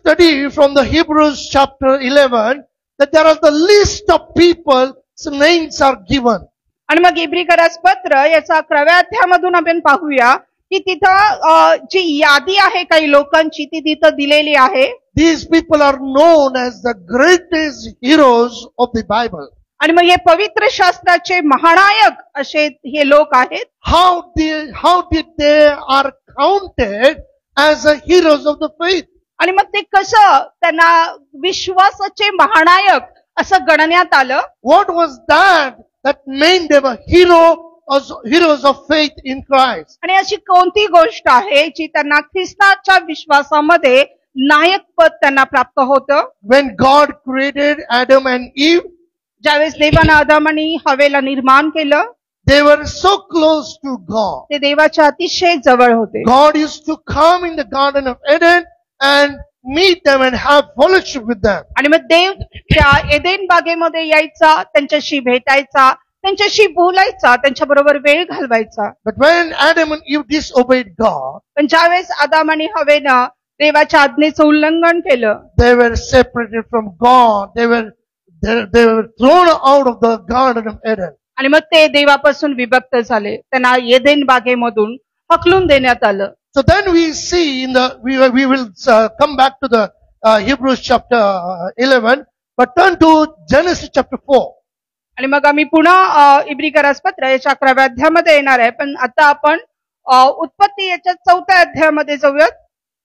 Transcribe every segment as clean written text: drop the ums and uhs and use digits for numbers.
study from the Hebrews chapter 11 that there are the list of people's names are given. आणि मग इब्रिकरास पत्र याचा 11व्या अध्यायामधून आपण पाहूया की तिथं जी यादी आहे काही लोकांची ती तिथं दिलेली आहे. These people are known as the greatest heroes of the Bible. आणि मग हे पवित्र शास्त्राचे महानायक असे हे लोक आहेत. How did they are counted as the heroes of the faith? आणि मग ते कसं त्यांना विश्वासाचे महानायक असं गणण्यात आलं. What was that made them a heroes of faith in Christ? आणि अशी कोणती गोष्ट आहे जी त्यांना ख्रिस्ताच्या विश्वासामध्ये नायक पद त्यांना प्राप्त होतं. When God created Adam and Eve, ज्यावेळेस देवानं आदम आणि हवेला निर्माण केलं they were so close to God. ते देवाच्या अतिशय जवळ होते. God used to come in the Garden of Eden and meet them and have fellowship with them. आणि मग देव त्या एदेन बागेमध्ये यायचा, त्यांच्याशी भेटायचा, त्यांच्याशी बोलायचा, त्यांच्या बरोबर वेळ घालवायचा. But when Adam and Eve disobeyed God, पण ज्यावेळेस आदम आणि हवेनं देवाच्या आज्ञेचं उल्लंघन केलं, they were separated from God. They were thrown out of the Garden of Eden. आणि मग ते देवापासून विभक्त झाले. त्यांना एदेन बागेमधून हकलून देण्यात आलं. So then we see we will come back to the Hebrews chapter 11, but turn to Genesis chapter 4. आणि मग आम्ही पुन्हा इब्रिकरास पत्र याच्या 11व्या अध्यायामध्ये येणार आहे. पण आता आपण उत्पत्ती याच्या 4थ्या अध्यायामध्ये जाऊयात.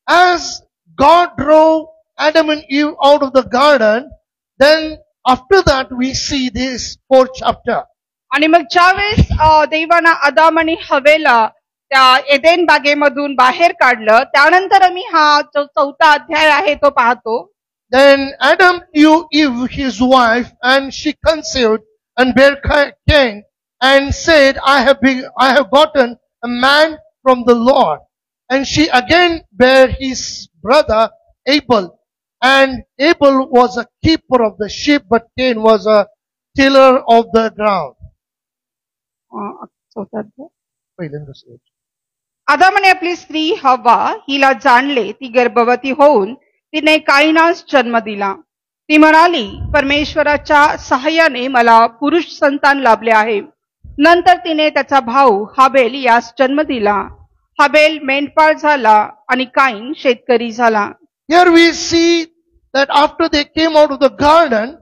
As God drove Adam and Eve out of the garden, then after that we see this 4th chapter. आणि मग ज्यावेळेस देवानं आदम आणि हवेला त्या एदेन बागेमधून बाहेर काढलं, त्यानंतर आम्ही हा 4था अध्याय आहे तो पाहतो. Then Adam knew Eve his wife, and she conceived and bare Cain, and said, I have gotten a man from the Lord. And she again bare his brother Abel. And Abel was a keeper of the sheep, but Cain was a tiller of the ground. आदामाने आपली स्त्री हव्वा हिला जाणले, ती गर्भवती होऊन तिने काईनास जन्म दिला. ती म्हणाली, परमेश्वराच्या सहाय्याने मला पुरुष संतान लाभले आहे. नंतर तिने त्याचा भाऊ हाबेल यास जन्म दिला. हाबेल मेंढपाळ झाला आणि काईन शेतकरी झाला. Here we see that after they came out of the garden,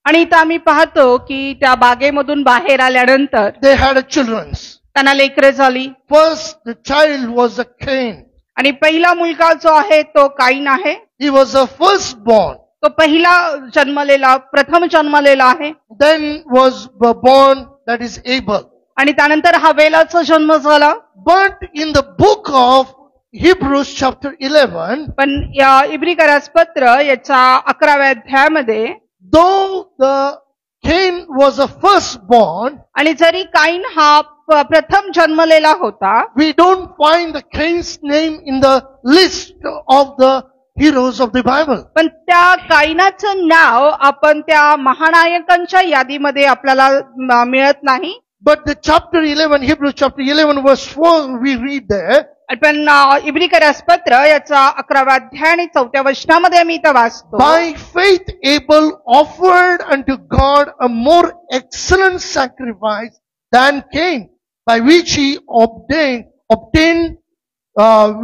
आणि इथं आम्ही पाहतो की त्या बागेमधून बाहेर आल्यानंतर they had a children. त्यांना लेकरं झाली. First the child was a Cain. आणि पहिला मुलगा जो आहे तो काईन आहे. He was a firstborn. तो पहिला जन्मलेला, प्रथम जन्मलेला आहे. Then was born that is Abel. आणि त्यानंतर हवेलाचा जन्म झाला. But in the book of Hebrews chapter 11, पण या इब्रिकरास पत्र याच्या 11व्या अध्यायामध्ये, though the Cain was a firstborn, आणि जरी काईन हा प्रथम जन्मलेला होता, we don't find the Cain's name in the list of the heroes of the Bible. पण त्या काईनाचं नाव आपण त्या महानायकांच्या यादीमध्ये आपल्याला मिळत नाही. But the chapter 11, Hebrews chapter 11 verse 4, we read there, पण इब्रिकरास पत्र याचा 11वा अध्याय आणि 4थ्या वचनामध्ये आम्ही इथं वाचतो. by faith Abel offered unto God a more excellent sacrifice than Cain, by which he obtained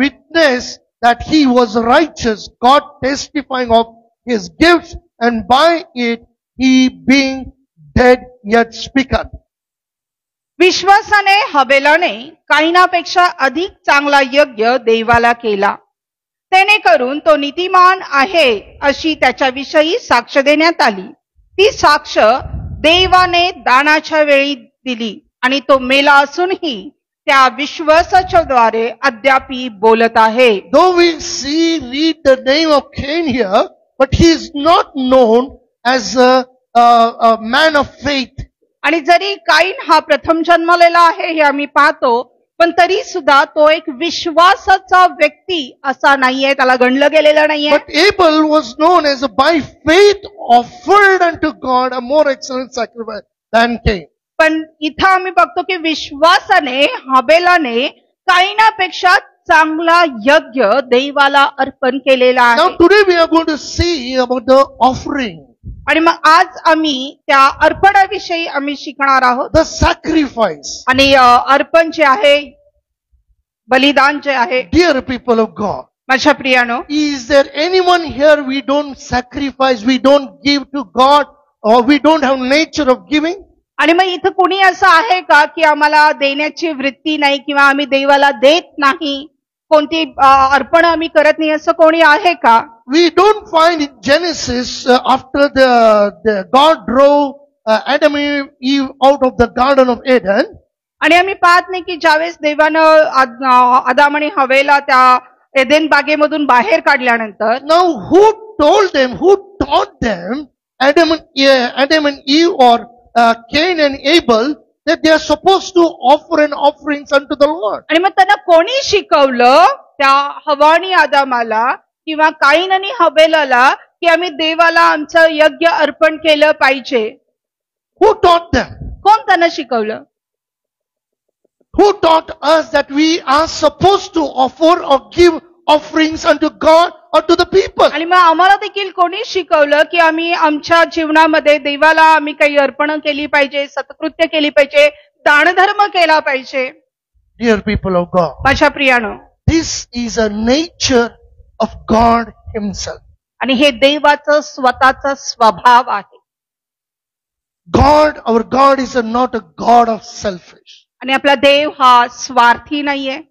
witness that he was righteous, God testifying of his gifts, and by it he being dead yet speaketh. विश्वासाने हबेलाने काईनापेक्षा अधिक चांगला यज्ञ देवाला केला. त्याने करून तो नीतिमान आहे अशी त्याच्याविषयी साक्ष देण्यात आली. ती साक्ष देवाने दानाच्या वेळी दिली आणि तो मेला असूनही त्या विश्वासाच्या द्वारे अद्यापि बोलत आहे. Though we read the name of Cain here, but he is not known as a man of faith. आणि जरी काईन हा प्रथम जन्मलेला आहे हे आम्ही पाहतो, पण तरी सुद्धा तो एक विश्वासाचा व्यक्ती असा नाहीये, त्याला गणलं गेलेलं नाहीये. But Abel was known as by faith offered unto God a more excellent sacrifice than Cain. पण इथं आम्ही बघतो की विश्वासाने हबेलाने काईनापेक्षा चांगला यज्ञ देवाला अर्पण केलेला Now आहे. today we are going to see about the offering, आणि मग आज आम्ही त्या अर्पणाविषयी आम्ही शिकणार आहोत. the sacrifice. आणि अर्पण जे आहे, बलिदान जे आहे. Dear people of God, माझ्या प्रियानो, is there anyone here we don't sacrifice, we don't give to God, or we don't have nature of giving? आणि मग इथं कोणी असं आहे का की आम्हाला देण्याची वृत्ती नाही किंवा आम्ही देवाला देत नाही, कोणती अर्पण आम्ही करत नाही, असं कोणी आहे का? We don't find in Genesis after the God drove Adam and Eve out of the Garden of Eden. आणि आम्ही पाहत नाही की ज्यावेळेस देवानं आदाम आणि हवेला त्या एदेन बागेमधून बाहेर काढल्यानंतर Now who told them, who taught them, Adam and Eve or Cain and Abel, that they are supposed to offer an offerings unto the Lord? आणि मग त्यांना कोणी शिकवलं, त्या हवा आणि आदामाला किंवा काईन आणि हवेलाला, की आम्ही देवाला आमचं यज्ञ अर्पण केलं पाहिजे? Who taught them? कोण त्यांना शिकवलं? Who taught us that we are supposed to offer or give offerings unto God or to the people? आणि मग आम्हाला देखील कोणी शिकवलं की आम्ही आमच्या जीवनामध्ये देवाला आम्ही काही अर्पण केली पाहिजे, सत्कृत्य केली पाहिजे, दानधर्म केला पाहिजे? Dear people of God, माझ्या प्रियानो, this is a nature of God himself. आणि हे देवाचं स्वतःचा स्वभाव आहे. God, our God is not a God of selfish. आणि आपला देव हा स्वार्थी नाहीये.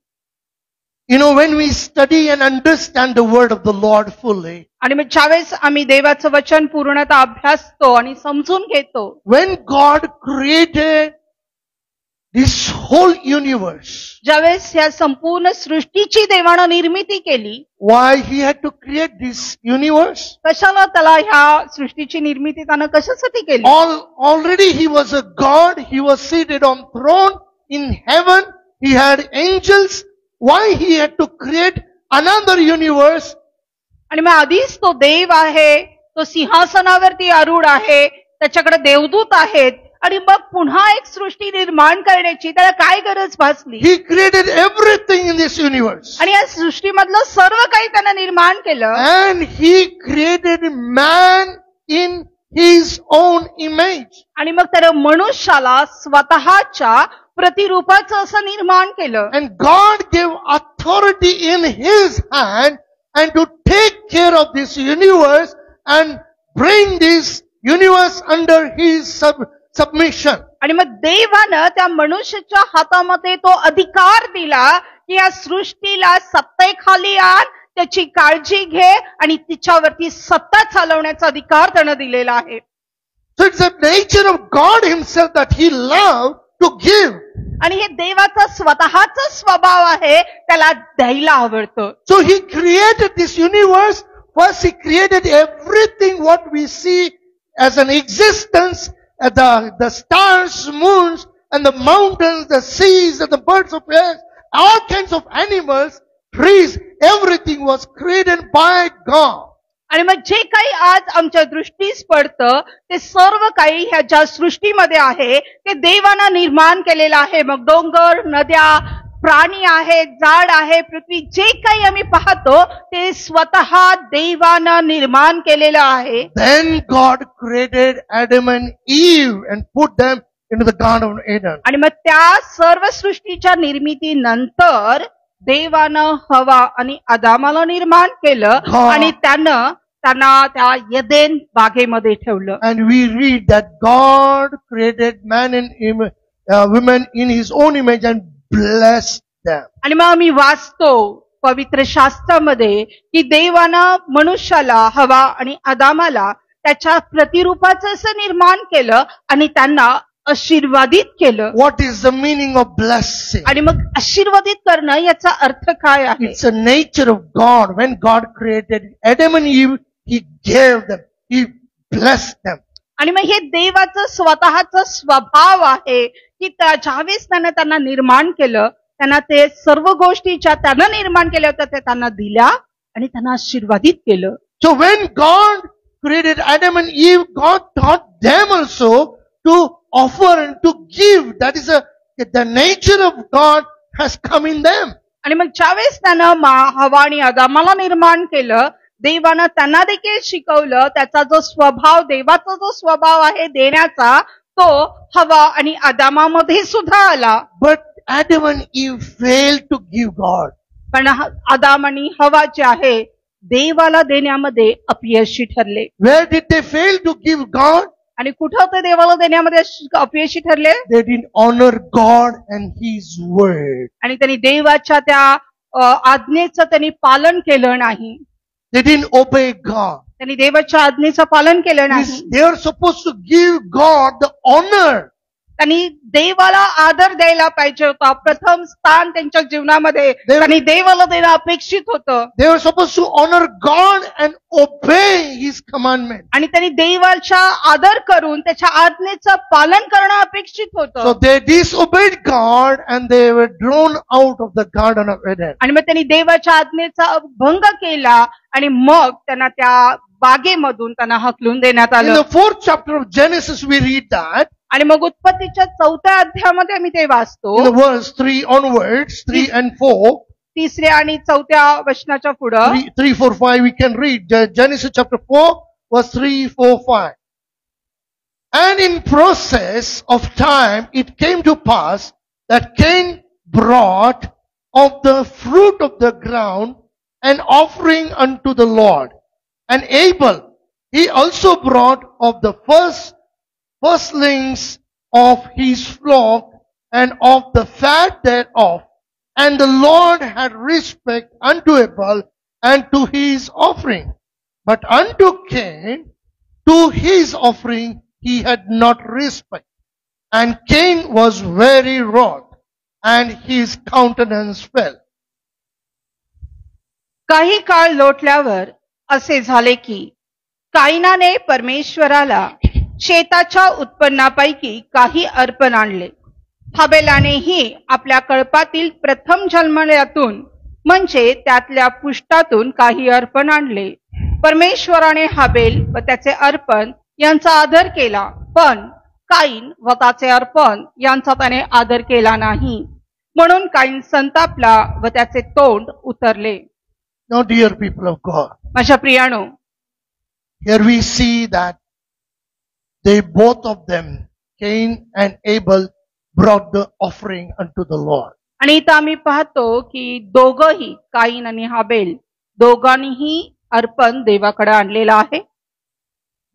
You know, when we study and understand the word of the Lord fully, आणि मग ज्यावेळेस आम्ही देवाचं वचन पूर्णतः अभ्यासतो आणि समजून घेतो, when God created this whole universe, ज्यावेळेस या संपूर्ण सृष्टीची देवानं निर्मिती केली, why he had to create this universe? कशाला त्याला ह्या सृष्टीची निर्मिती त्यानं कशासाठी केली? Already he was a God, he was seated on throne in heaven, he had angels. Why he had to create another universe? आणि मग आधीच तो देव आहे, तो सिंहासनावरती आरूढ आहे, त्याच्याकडे देवदूत आहेत, आणि मग पुन्हा एक सृष्टी निर्माण करण्याची त्याला काय गरज भासली? He created everything in this universe. आणि या सृष्टीमधलं सर्व काही त्यानं निर्माण केलं. And he created man in his own image. आणि मग त्यानं मनुष्याला स्वतःच्या प्रतिरूपाचं असं निर्माण केलं. And God gave authority in his hand and to take care of this universe and bring this universe under his submission. आणि मग देवानं त्या मनुष्याच्या हातामध्ये तो अधिकार दिला की या सृष्टीला सत्तेखाली आण, त्याची काळजी घे आणि तिच्यावरती सत्ता चालवण्याचा अधिकार त्यानं दिलेला आहे. So it's the nature of God himself that he loved to give. आणि हे देवाचा स्वतःचा स्वभाव आहे, त्याला द्यायला आवडतं. So he created this universe. First he created everything what we see as an existence, the stars, moons, and the mountains, the seas, and the birds of air, all kinds of animals, trees, everything was created by God. आणि मग जे काही आज आमच्या दृष्टीस पडतं ते सर्व काही ह्या ज्या सृष्टीमध्ये आहे ते देवानं निर्माण केलेलं आहे. मग डोंगर, नद्या, प्राणी आहेत, झाड आहे, पृथ्वी, जे काही आम्ही पाहतो ते स्वतः देवानं निर्माण केलेलं आहे. Then God created Adam and Eve and put them into the Garden of Eden. आणि मग त्या सर्व सृष्टीच्या निर्मितीनंतर देवानं हवा आणि आदामाला निर्माण केलं आणि त्यांना त्या एदेन बागेमध्ये ठेवलं. And we read that God created man and women in his own image and blessed them. आणि मग आम्ही वाचतो पवित्र शास्त्रामध्ये की देवानं मनुष्याला, हवा आणि आदामाला त्याच्या प्रतिरूपाचं असं निर्माण केलं आणि त्यांना आशीर्वादित केलं. What is the meaning of blessing? आणि मग आशीर्वादित करणं याचा अर्थ काय आहे? It's a nature of God. When God created Adam and Eve, he gave them, he blessed them. आणि मग हे देवाचं स्वतःचा स्वभाव आहे की ज्यावेळेस त्यानं त्यांना निर्माण केलं, त्यांना ते सर्व गोष्टी ज्या त्यानं निर्माण केल्या होत्या त्या त्यांना दिल्या आणि त्यांना आशीर्वादित केलं. So when God created Adam and Eve, God taught them also to offer and to give. That is the nature of God has come in them. आणि मग ज्यावेळेस त्यानं हवा आणि आदामाला निर्माण केलं, देवानं त्यांना देखील शिकवलं. त्याचा जो स्वभाव, देवाचा जो स्वभाव आहे देण्याचा, तो हवा आणि आदामामध्ये सुद्धा आला. But Adam and Eve failed to give God. पण आदाम आणि हवा जे आहे देवाला देण्यामध्ये अपयशी ठरले. Where did they fail to give God? आणि कुठं ते देवाला देण्यामध्ये अपयशी ठरले? They didn't honor God and His word. आणि त्यांनी देवाच्या त्या आज्ञेचं त्यांनी पालन केलं नाही. They didn't obey God. त्यांनी देवाच्या आज्ञेचं पालन केलं नाही. They are supposed to give God the honor. त्यांनी देवाला आदर द्यायला पाहिजे होता. प्रथम स्थान त्यांच्या जीवनामध्ये त्यांनी देवाला देणं अपेक्षित होतं. They were supposed to honor God and obey His commandment. आणि त्यांनी देवाचा आदर करून त्याच्या आज्ञेचं पालन करणं अपेक्षित So होतं. they disobeyed God and they were drawn out of the Garden of Eden. आणि मग त्यांनी देवाच्या आज्ञेचा भंग केला आणि मग त्यांना त्या बागेमधून त्यांना हकलून देण्यात In आलं. the 4th chapter of Genesis we read that. आणि मग उत्पत्तीच्या 4थ्या अध्यायामध्ये आम्ही ते वाचतो. In the verse 3 onwards, 3 and 4, 3ऱ्या आणि 4थ्या वचनाच्या पुढं 3, 4, 5 we can read. Genesis chapter 4 verse 3, 4, 5. And in process of time it came to pass that Cain brought of the fruit of the ground an offering unto the Lord. And Abel, he also brought of the firstlings of his flock and of the fat thereof. And the Lord had respect unto Abel and to his offering. But unto Cain, to his offering, he had not respect. And Cain was very wroth, and his countenance fell. काही काळ लोटल्यावर असे झाले की काईनाने परमेश्वराला शेताच्या उत्पन्नापैकी काही अर्पण आणले. हाबेलानेही आपल्या कळपातील प्रथम जन्मल्यातून म्हणजे त्यातल्या पुष्टातून काही अर्पण आणले. परमेश्वराने हाबेल व त्याचे अर्पण यांचा आदर केला, पण काईन व त्याचे अर्पण यांचा त्याने आदर केला नाही. म्हणून काईन संतापला व त्याचे तोंड उतरले. Now, dear people of God, माझ्या प्रियानो, here we see that they both of them, Cain and Abel, brought the offering unto the Lord. आणि इथं आम्ही पाहतो की दोघंही काईन आणि हाबेल दोघांनीही अर्पण देवाकडे आणलेलं आहे.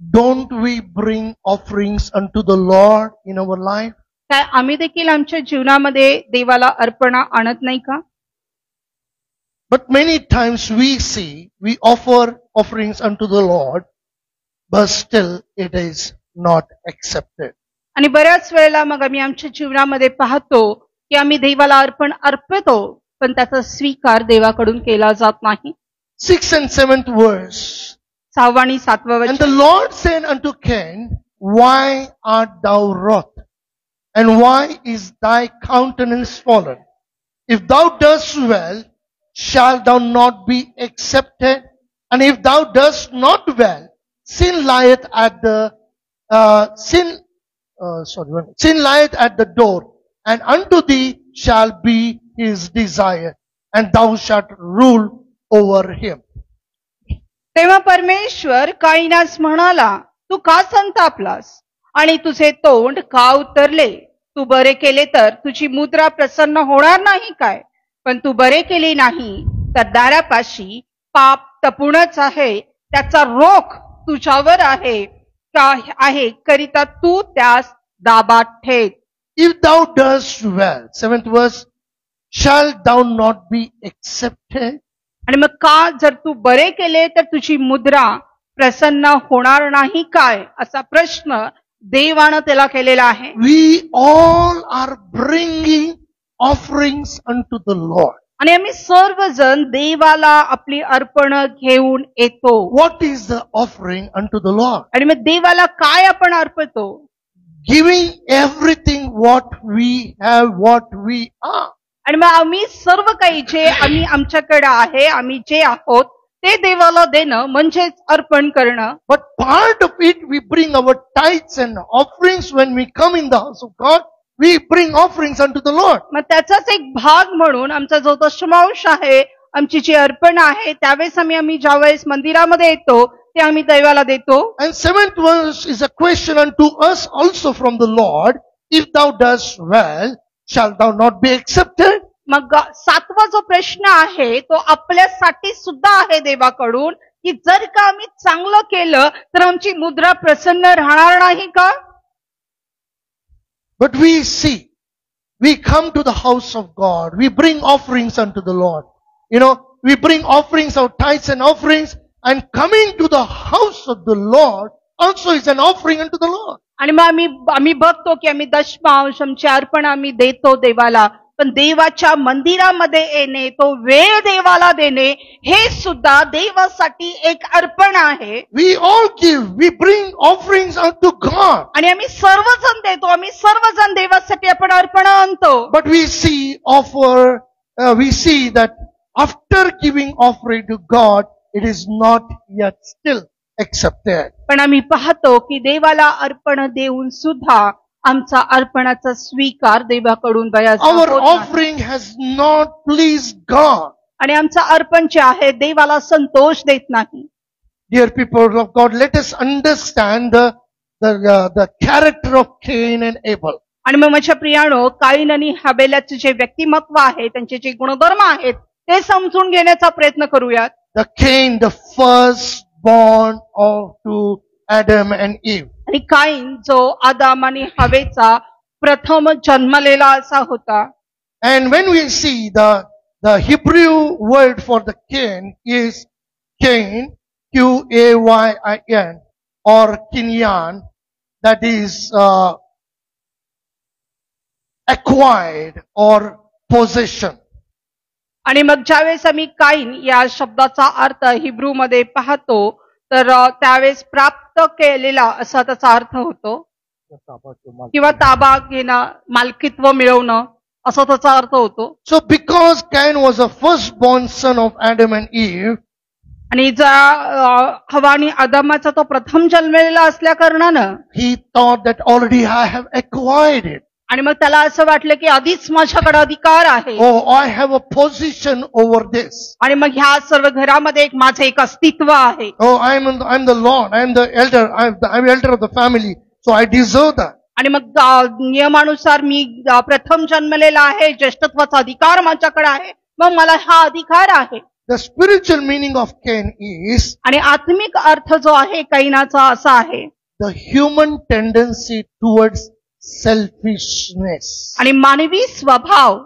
Don't we bring offerings unto the Lord in our life? काय आम्ही देखील आमच्या जीवनामध्ये देवाला अर्पण आणत नाही का? But many times we see, we offer offerings unto the Lord, but still it is not accepted. आणि बऱ्याच वेळेला मग आम्ही आमच्या जीवनामध्ये पाहतो की आम्ही देवाला अर्पण अर्पतो, पण त्याचा स्वीकार देवाकडून केला जात नाही. 6th and 7th verse. 6वा आणि 7वा And वचन. the Lord said unto Cain, Why art thou wroth? And why is thy countenance fallen? If thou dost well, shall thou not be accepted? And if thou dost not well, sin lieth at the sin lieth at the door, and unto thee shall be his desire, and thou shalt rule over him. तेव्हा परमेश्वर काईनास म्हणाला, तू का संतापलास आणि तुझे तोंड का उतरले? तू बरे केले तर तुझी मुद्रा प्रसन्न होणार नाही काय? पण तू बरे केले नाही तर दारापाशी पाप टपूनच आहे, त्याचा रोख तुझ्यावर आहे करिता तू त्यास दाबात ठेव. If thou dost well, 7th verse, shall thou not be accepted? आणि मग का जर तू बरे केले तर तुझी मुद्रा प्रसन्न होणार नाही काय, असा प्रश्न देवानं त्याला केलेला आहे. We all are bringing offerings unto the Lord. आणि आम्ही सर्वजण देवाला आपली अर्पण घेऊन येतो. What is the offering unto the Lord? आणि मग देवाला काय आपण अर्पतो? Giving everything what we have, what we are. आणि मग आम्ही सर्व काही जे आम्ही आमच्याकडे आहे, आम्ही जे आहोत ते देवाला देणं म्हणजेच अर्पण करणं. But part of it we bring our tithes and offerings when we come in the house of God. we bring offerings unto the Lord. मग त्याचाच एक भाग म्हणून आमचा जो दशमांश आहे, आमची जी अर्पण आहे, त्यावेळेस आम्ही ज्यावेळेस मंदिरामध्ये येतो ते आम्ही दैवाला देतो. And seventh verse is a question unto us also from the Lord. If thou dost well, shall thou not be accepted? मग सातवा जो प्रश्न आहे तो आपल्यासाठी सुद्धा आहे देवाकडून, की जर का आम्ही चांगलं केलं तर आमची मुद्रा प्रसन्न राहणार नाही का? But we see, we come to the house of God. We bring offerings unto the Lord. We bring offerings of tithes and offerings, and coming to the house of the Lord also is an offering unto the Lord. आणि मग आम्ही बघतो की आम्ही दशमांश आमची अर्पण आम्ही देतो देवाला, पण देवाच्या मंदिरामध्ये येणे, तो वेळ देवाला देणे, हे सुद्धा देवासाठी एक अर्पण आहे. We all give, we bring offerings unto God. आणि आम्ही सर्वजण देतो, आम्ही सर्वजण देवासाठी आपण अर्पण आणतो. But we see that after giving offering to God, it is not yet still accepted. पण आम्ही पाहतो की देवाला अर्पण देऊन सुद्धा आमचा अर्पणाचा स्वीकार देवाकडून बऱ्याच Our offering has not pleased God. आणि आमचा अर्पण जे आहे देवाला संतोष देत नाही. Dear people of God, let us understand the character of Cain and Abel. आणि मग माझ्या प्रियानो, काईन आणि हाबेलाचे जे व्यक्तिमत्व आहे, त्यांचे जे गुणधर्म आहेत, ते समजून घेण्याचा प्रयत्न करूयात. The Cain, the firstborn to Adam and Eve. आणि काईन जो आदाम आणि हवेचा प्रथम जन्मलेला असा होता. And when we see the Hebrew word for the Cain is Cain, Q-A-Y-I-N, or Kinyan, that is acquired or possession. आणि मग ज्यावेळेस आम्ही काईन या शब्दाचा अर्थ हिब्रू मध्ये पाहतो तर त्यावेळेस प्राप्त केलेला असा त्याचा अर्थ होतो, किंवा ताबा घेणं, मालकीत्व मिळवणं असा त्याचा अर्थ होतो. So because Cain was a firstborn son of Adam and Eve, आणि हवा आणि आदामाचा तो प्रथम जन्मलेला असल्या कारणानं he thought that already I have acquired it. आणि मग त्याला असं वाटलं की आधीच माझ्याकडे अधिकार आहे. Oh, I have a position over this. आणि मग ह्या सर्व घरामध्ये माझे एक अस्तित्व आहे. Oh, I'm the Lord. I'm the elder. I'm elder of the family. So I deserve that. आणि मग नियमानुसार मी प्रथम जन्मलेला आहे, ज्येष्ठत्वाचा अधिकार माझ्याकडे आहे, मग मला हा अधिकार आहे. The spiritual meaning of Cain is आणि आत्मिक अर्थ जो आहे कैनाचा असा आहे, the human tendency towards selfishness. आणि मानवी स्वभाव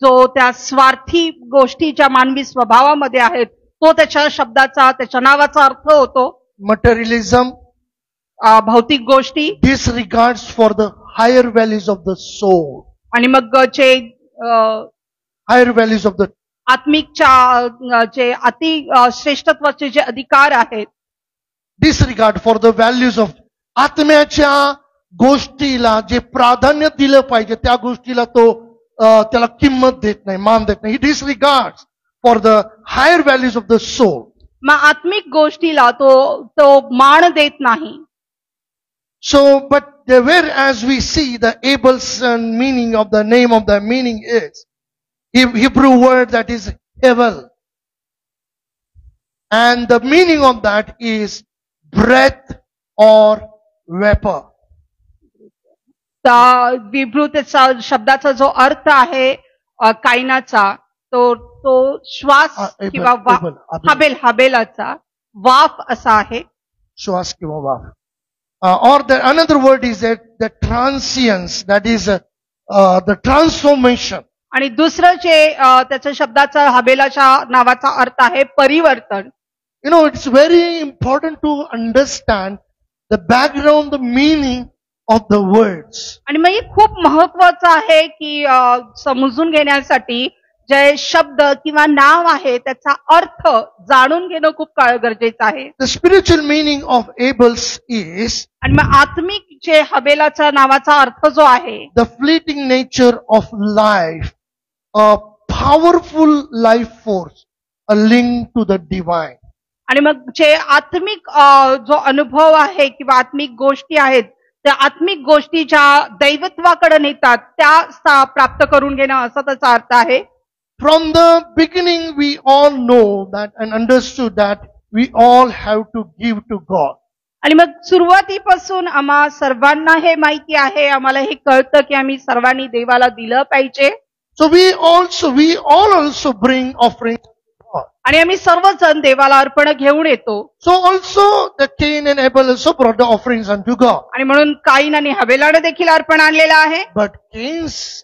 जो त्या स्वार्थी गोष्टी ज्या मानवी स्वभावामध्ये आहेत, तो त्याच्या शब्दाचा, त्याच्या नावाचा अर्थ होतो Materialism, भौतिक गोष्टी, disregards for the higher values of the soul, आणि मग जे higher values of the आत्मिकच्या जे अति श्रेष्ठत्वाचे जे अधिकार आहेत, disregard for the values of आत्म्याच्या गोष्टीला जे प्राधान्य दिलं पाहिजे त्या गोष्टीला तो त्याला किंमत देत नाही, मान देत नाही. He disregards for the higher values of the soul. मग आत्मिक गोष्टीला तो मान देत नाही. So, but whereas we see the Abel's meaning of the name of the meaning is Hebrew word that is Hevel, and the meaning of that is breath or vapor. विभृत शब्दाचा जो अर्थ आहे कायनाचा, तो श्वास किंवा हाबेलाचा वाफ असा आहे. श्वास किंवा वाफ. Or another word is that the transience, that is the transformation. आणि दुसरं जे त्याच्या शब्दाचा हाबेलाच्या नावाचा अर्थ आहे परिवर्तन. It's very important to understand the background, the meaning of the words. आणि मग हे खूप महत्वाचं आहे की समजून घेण्यासाठी जे शब्द किंवा नाव आहे त्याचा अर्थ जाणून घेणं खूप गरजेचं आहे. The spiritual meaning of Abel's is, आणि मग आत्मिक जे हबेलाच्या नावाचा अर्थ जो आहे, the fleeting nature of life, a powerful life force, a link to the divine. आणि मग जे आत्मिक जो अनुभव आहे किंवा आत्मिक गोष्टी आहेत त्या आत्मिक गोष्टी ज्या दैवत्वाकडे नेतात त्या प्राप्त करून घेणं असा त्याचा अर्थ आहे. From the beginning, we all know that and understood that we all have to give to God. आणि मग सुरुवातीपासून आम्हा सर्वांना हे माहिती आहे, आम्हाला हे कळतं की आम्ही सर्वांनी देवाला दिलं पाहिजे. So we all also bring offerings to God. आणि आम्ही सर्वजण देवाला अर्पण घेऊन येतो. So also the Cain and Abel also brought the offerings unto God. आणि म्हणून काईन आणि हबेलाने देखील अर्पण आणलेलं आहे. But Cain's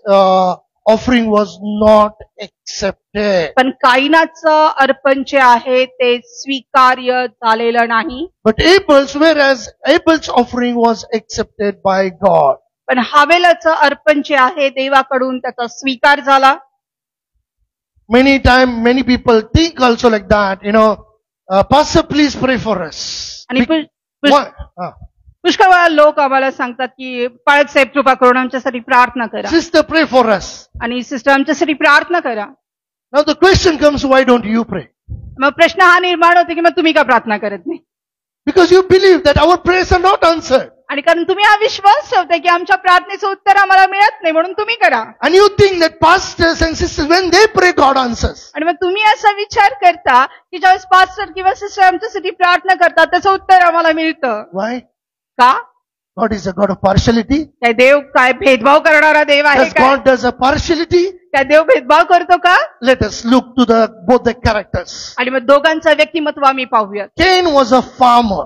offering was not accepted. पण काईनाचं अर्पण जे आहे ते स्वीकार्य झालेलं नाही. But whereas Abel's offering was accepted by God. पण हबेलाचं अर्पण जे आहे देवाकडून त्याचा स्वीकार झाला. Many people think also like that, Pastor, please pray for us. आणि Why? पुष्कळ वेळा लोक आम्हाला सांगतात की पाळक साहेब कृपा करून आमच्यासाठी प्रार्थना करा. Sister, pray for us. आणि सिस्टर आमच्यासाठी प्रार्थना करा. Now the question comes, why don't you pray? मग प्रश्न हा निर्माण होतो की मग तुम्ही का प्रार्थना करत नाही? Because you believe that our prayers are not answered. आणि कारण तुम्ही हा विश्वास ठेवताय की आमच्या प्रार्थनेचं उत्तर आम्हाला मिळत नाही म्हणून तुम्ही करा. And you think that pastors and sisters, when they pray, God answers. आणि मग तुम्ही असा विचार करता की ज्यावेळेस पास्टर किंवा सिस्टर आमच्यासाठी प्रार्थना करतात त्याचं उत्तर आम्हाला मिळतं. Why? का? God is a God of partiality. काय देव काय भेदभाव करणारा देव आहे Yes, का? God does a partiality. काय देव भेदभाव करतो का? Let us look to both the characters. आणि मग दोघांचं व्यक्तिमत्व आम्ही पाहूया. Cain was a farmer,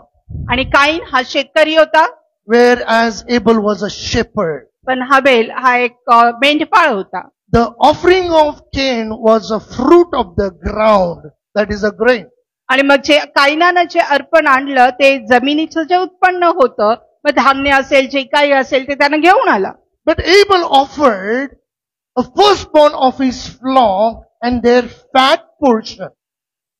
आणि काईन हा शेतकरी होता, whereas Abel was a shepherd. पण हबेल हा एक मेंढपाळ होता. The offering of Cain was a fruit of the ground, that is a grain. आणि मग जे काईनानं जे अर्पण आणलं ते जमिनीचं जे उत्पन्न होतं, मग धान्य असेल जे काही असेल ते त्यानं घेऊन आला. But Abel offered a firstborn of his flock and their fat portion.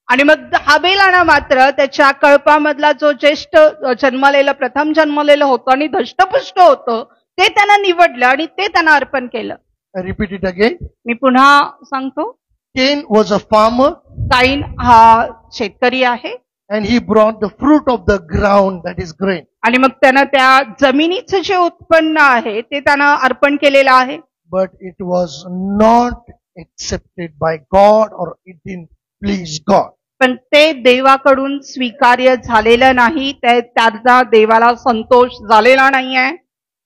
आणि मग हबेलानं मात्र त्याच्या कळपामधला जो ज्येष्ठ जन्मलेलं प्रथम जन्मलेलं होतं आणि धष्टपुष्ट होतं ते त्यानं निवडलं आणि ते त्यानं अर्पण केलं. I repeat it again. मी पुन्हा सांगतो. Cain was a farmer काईन हा शेतकरी आहे and he brought the fruit of the ground, that is grain. आणि मग त्यानं त्या जमिनीचं जे उत्पन्न आहे ते त्यानं अर्पण केलेलं आहे. But it was not accepted by God, or it didn't please God. पण ते देवाकडून स्वीकार्य झालेलं नाही, त्याचा देवाला संतोष झालेला नाहीये.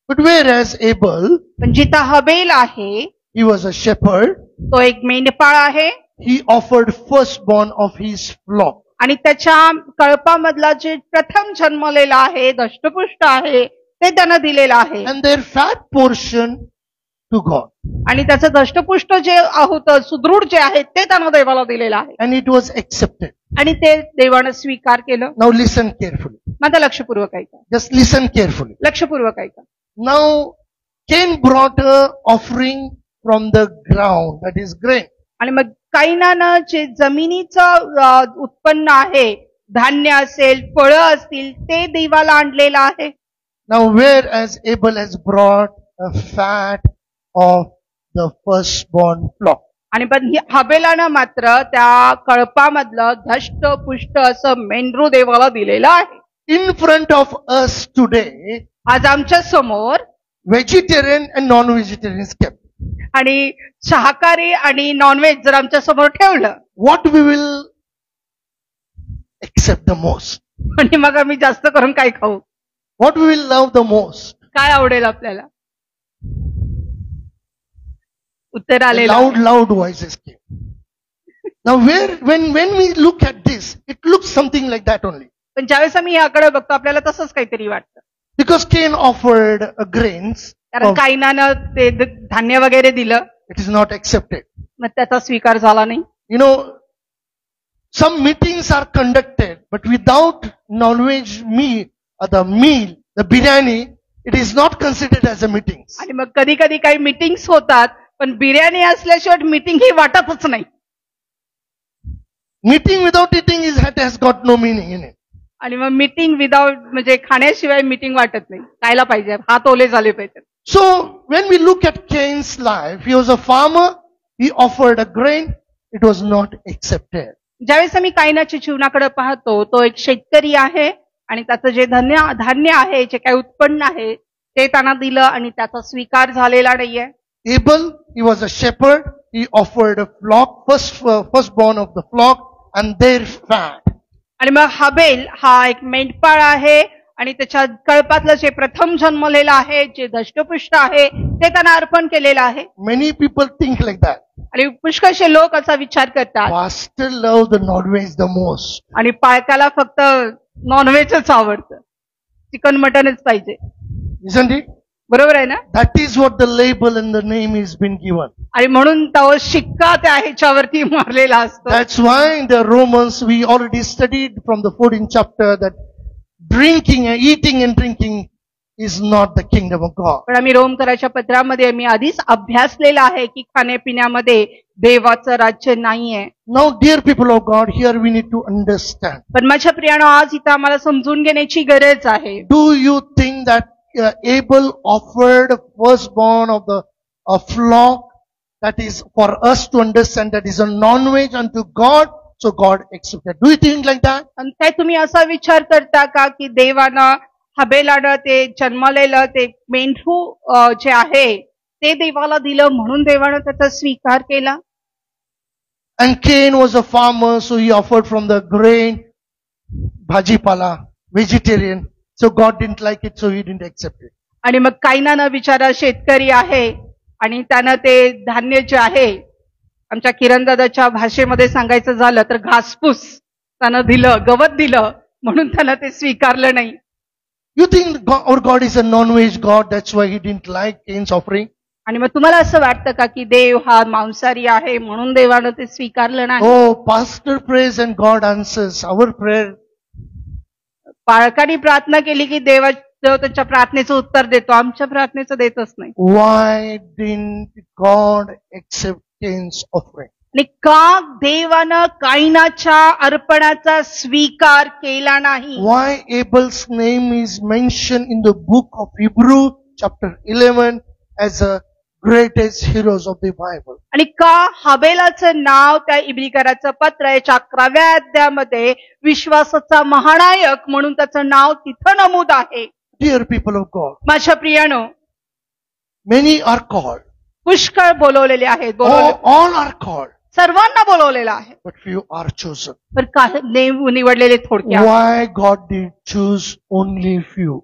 But whereas Abel, पण जिथं हबेल आहे he was a shepherd, तो एक मेंढपाळ आहे he offered firstborn of his flock. आणि त्याच्या कळपामधला जे प्रथम जन्मलेला आहे दष्टपुष्ट आहे ते त्यानं दिलेलं आहे. And their fat portion to God. आणि त्याचं दष्टपुष्ट जे होतं सुदृढ जे आहे ते त्यानं देवाला दिलेलं आहे. And it was accepted. आणि ते देवानं स्वीकार केलं. Now listen carefully. माझा लक्षपूर्वक ऐका. Just listen carefully. लक्षपूर्वक ऐका. Now Cain brought a offering from the ground, that is grain. आणि मग काईनानं जे जमिनीचं उत्पन्न आहे धान्य असेल फळं असतील ते देवाला आणलेलं आहे. Now whereas Abel has brought a fat of the firstborn flock. आणि पण हबेलानं मात्र त्या कळपामधलं धष्ट पुष्ट असं मेंढरू देवाला दिलेलं आहे. In front of us today, आज आमच्या समोर vegetarian and non-vegetarians kept. आणि शाकाहारी आणि नॉनव्हेज जर आमच्या समोर ठेवलं, What we will accept the most? आणि मग आम्ही जास्त करून काय खाऊ? What we will love the most? काय आवडेल आपल्याला? उत्तर आलेलं Loud voices came. Now when we look at this, it looks something like that only. पण ज्यावेळेस आम्ही याकडे बघतो आपल्याला तसंच काहीतरी वाटतं. Because Cain offered grains, कारण काईनानं ते धान्य वगैरे दिलं, it is not accepted. मग त्याचा स्वीकार झाला नाही. Some meetings are conducted, but without non-veg meal, the meal, the biryani, it is not considered as a meeting. आणि मग कधी कधी काही मीटिंग्स होतात, पण बिर्याणी असल्याशिवाय मीटिंग ही वाटतच नाही. Meeting without eating has got no meaning in it. आणि मग मीटिंग विदाउट म्हणजे खाण्याशिवाय मीटिंग वाटत नाही. खायला पाहिजे, हात ओले झाले पाहिजेत. So when we look at Cain's life, he was a farmer, he offered a grain, it was not accepted. ज्यावेळेस आम्ही काईनाच्या जीवनाकडे पाहतो तो एक शेतकरी आहे आणि त्याचं जे धान्य आहे जे काही उत्पन्न आहे ते त्यांना दिलं आणि त्याचा स्वीकार झालेला नाहीये. Abel, he was a shepherd. He offered a flock, firstborn of the flock and their fat. आणि मग हबेल हा एक मेंढपाळ आहे आणि त्याच्या कळपातलं जे प्रथम जन्मलेलं आहे, जे दष्टपुष्ट आहे, ते त्यांना अर्पण केलेलं आहे. Many people think like that. आणि पुष्कळशे लोक असा विचार करतात Pastor love the non-veg the most. आणि पाळकाला फक्त नॉनव्हेजच आवडतं, चिकन मटनच पाहिजे. Isn't it? बरोबर आहे ना? That is what the label and the name is been given. आणि म्हणून तो शिक्का त्या ह्याच्यावरती मारलेला असतो. That's why in the Romans we already studied from the 14th chapter that eating and drinking is not the kingdom of God. पण आम्ही रोमकराच्या पत्रामध्ये आम्ही आधीच अभ्यासलेला आहे की खाण्यापिण्यामध्ये देवाचं राज्य नाहीये. Now dear people of God, here we need to understand. पण माझ्या प्रियानो, आज इथं आम्हाला समजून घेण्याची गरज आहे. Do you think that Abel offered firstborn of the flock? That is for us to understand that is a non-veg unto God, so God accepted. Do you think like that? आणि काय तुम्ही असा विचार करता का की देवानं हबेलानं ते जन्मलेलं ते मेंढू जे आहे ते देवाला दिलं म्हणून देवानं त्याचा स्वीकार केला? And Cain was a farmer, so he offered from the grain, bhajipala, vegetarian. So God didn't like it, so he didn't accept it. आणि मग काईनानं बिचारा शेतकरी आहे आणि त्यानं ते धान्य जे आहे, आमच्या किरण दादाच्या भाषेमध्ये सांगायचं झालं तर घासपूस त्यानं दिलं, गवत दिलं, म्हणून त्यानं ते स्वीकारलं नाही. You think our God is a non-veg God, that's why he didn't like Cain's offering? आणि मग तुम्हाला असं वाटतं का की देव हा मांसाहारी आहे म्हणून देवानं ते स्वीकारलं नाही? Oh, pastor prays and God answers our prayer. पाळकाने प्रार्थना केली की देव त्याच्या प्रार्थनेचं उत्तर देतो, आमच्या प्रार्थनेचं देतच नाही. Why didn't God accept Cain's offering? आणि का देवानं काईनाच्या अर्पणाचा स्वीकार केला नाही? Why Abel's name is mentioned in the book of Hebrew chapter 11 as a greatest heroes of the Bible? आणि का हबेलाचं नाव त्या इब्रिकराचं पत्र याच्या 11व्या अध्यायामध्ये विश्वासाचा महानायक म्हणून त्याचं नाव तिथं नमूद आहे? Dear people of God, माझ्या प्रियानो, many are called. पुष्कळ बोलवलेले आहेत, All are called. सर्वांना बोलवलेलं आहे, but few are chosen. पण निवडलेले थोडक्यात. Why God did choose only few?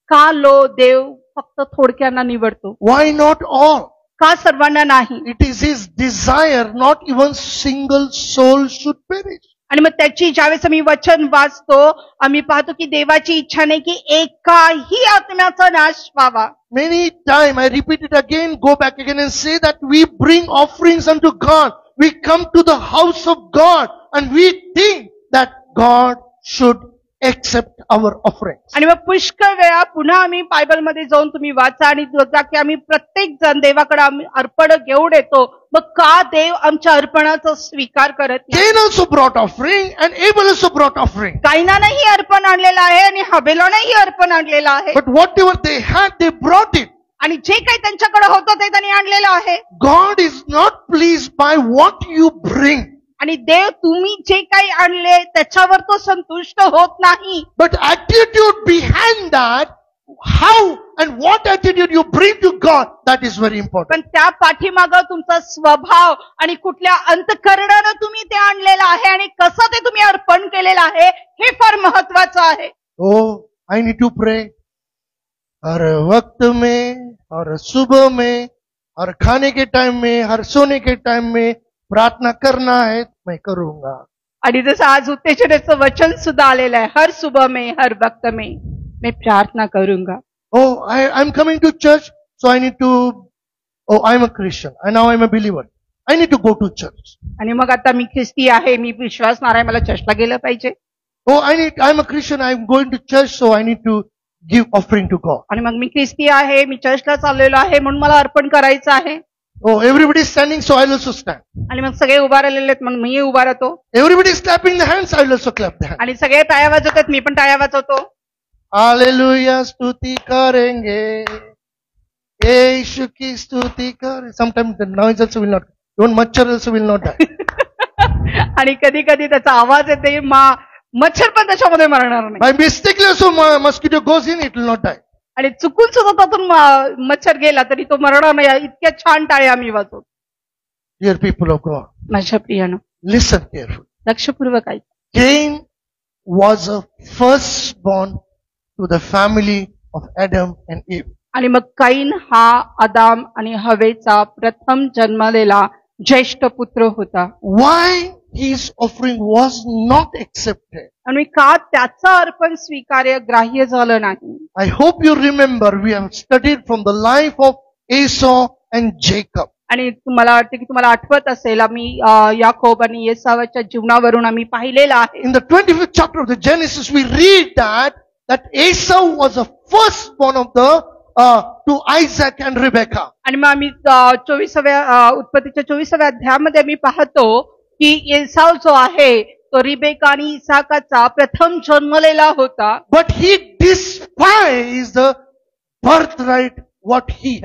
का देव फक्त थोडक्यांना निवडतो? Why not all? का सर्वांना नाही? It is his desire not even single soul should perish. आणि मग त्याची ज्यावेळेस आम्ही वचन वाचतो आम्ही पाहतो की देवाची इच्छा नाही की एकाही आत्म्याचा नाश व्हावा. Many time I repeat it again, go back again and say that we bring offerings unto God. We come to the house of God and we think that God should accept our offerings. आणि मग पुष्कळ वेळा पुन्हा आम्ही बायबलमध्ये जाऊन तुम्ही वाचा आणि बघा की आम्ही प्रत्येक जण देवाकडे आम्ही अर्पण घेऊन येतो, मग का देव आमच्या अर्पणाचा स्वीकार करत नाही? Cain also brought offering and Abel also brought offering. काईनानेही अर्पण आणलेलं आहे आणि हबेलानेही अर्पण आणलेलं आहे. But whatever they had, they brought it. आणि जे काही त्यांच्याकडे होतं ते त्यांनी आणलेलं आहे. God is not pleased by what you bring. आणि देव तुम्ही जे काही आणले त्याच्यावर तो संतुष्ट होत नाही. But attitude behind that, how and what attitude you bring to God, that is very important. पण त्या पाठीमागं तुमचा स्वभाव आणि कुठल्या अंतःकरणानं तुम्ही ते आणलेलं आहे आणि कसं ते तुम्ही अर्पण केलेलं आहे हे फार महत्वाचं आहे. Oh, I need to pray. हर वक्त में, हर सुबह में, हर खाने के टाइम में, हर सोने के टाइम में प्रार्थना करना है, मैं करूंगा. आणि जसं आज उत्तेजनेचं वचन सुद्धा आलेलं आहे, हर सुबह में हर वक्त में मैं प्रार्थना करूंगा. Oh, I'm coming to church, so I need to, oh, I'm a Christian, and now I'm a believer. I need to go to church. आणि मग आता मी ख्रिस्ती आहे, मी विश्वासणार आहे, मला चर्चला गेलं पाहिजे. Oh, I'm a Christian, I'm going to church, so I need to give offering to God. आणि मग मी ख्रिस्ती आहे, मी चर्चला चाललेलो आहे म्हणून मला अर्पण करायचं आहे. Oh, everybody is standing, so I'll also stand. आणि मग सगळे उभा राहिलेले आहेत म्हणून मी उभा राहतो. Everybody is clapping the hands, I'll also clap the hands. आणि सगळे टाळ्या वाजवतात, मी पण टाळ्या वाजवतो. Hallelujah, स्तुति करेंगे, यीशु की स्तुति करें. Sometimes the noise also will not, even मच्छर also will not die. आणि कधी कधी त्याचा आवाज येते, मच्छर पण त्याच्यामध्ये मरणार नाही. By mistakenly also mosquito goes in, it will not die. आणि चुकून सुद्धा त्यातून मच्छर गेला तरी तो मरणार नाही, इतक्या छान टाळ्या आम्ही वाजवतो. Dear people of God, माझ्या प्रियानं listen carefully. लक्षपूर्वक ऐक. Cain was a firstborn to the family of Adam and Eve. आणि मग कैन हा आदाम आणि हवेचा प्रथम जन्मलेला ज्येष्ठ पुत्र होता. Why his offering was not accepted? आणि का त्याचं अर्पण स्वीकार्य ग्राह्य झालं नाही? I hope you remember we have studied from the life of Esau and Jacob. आणि तुम्हाला वाटते की तुम्हाला आठवत असेल, आम्ही याकोब आणि येसावाच्या जीवनावरून आम्ही पाहिलेलं आहे. In the 25th chapter of the Genesis, we read that Esau was the firstborn of to Isaac and Rebekah. आणि मग आम्ही 24व्या उत्पत्तीच्या 24व्या अध्यायामध्ये आम्ही पाहतो की येसाव जो आहे तो रिबेका आणि इसाकाचा प्रथम जन्मलेला होता. But he despised the birthright what he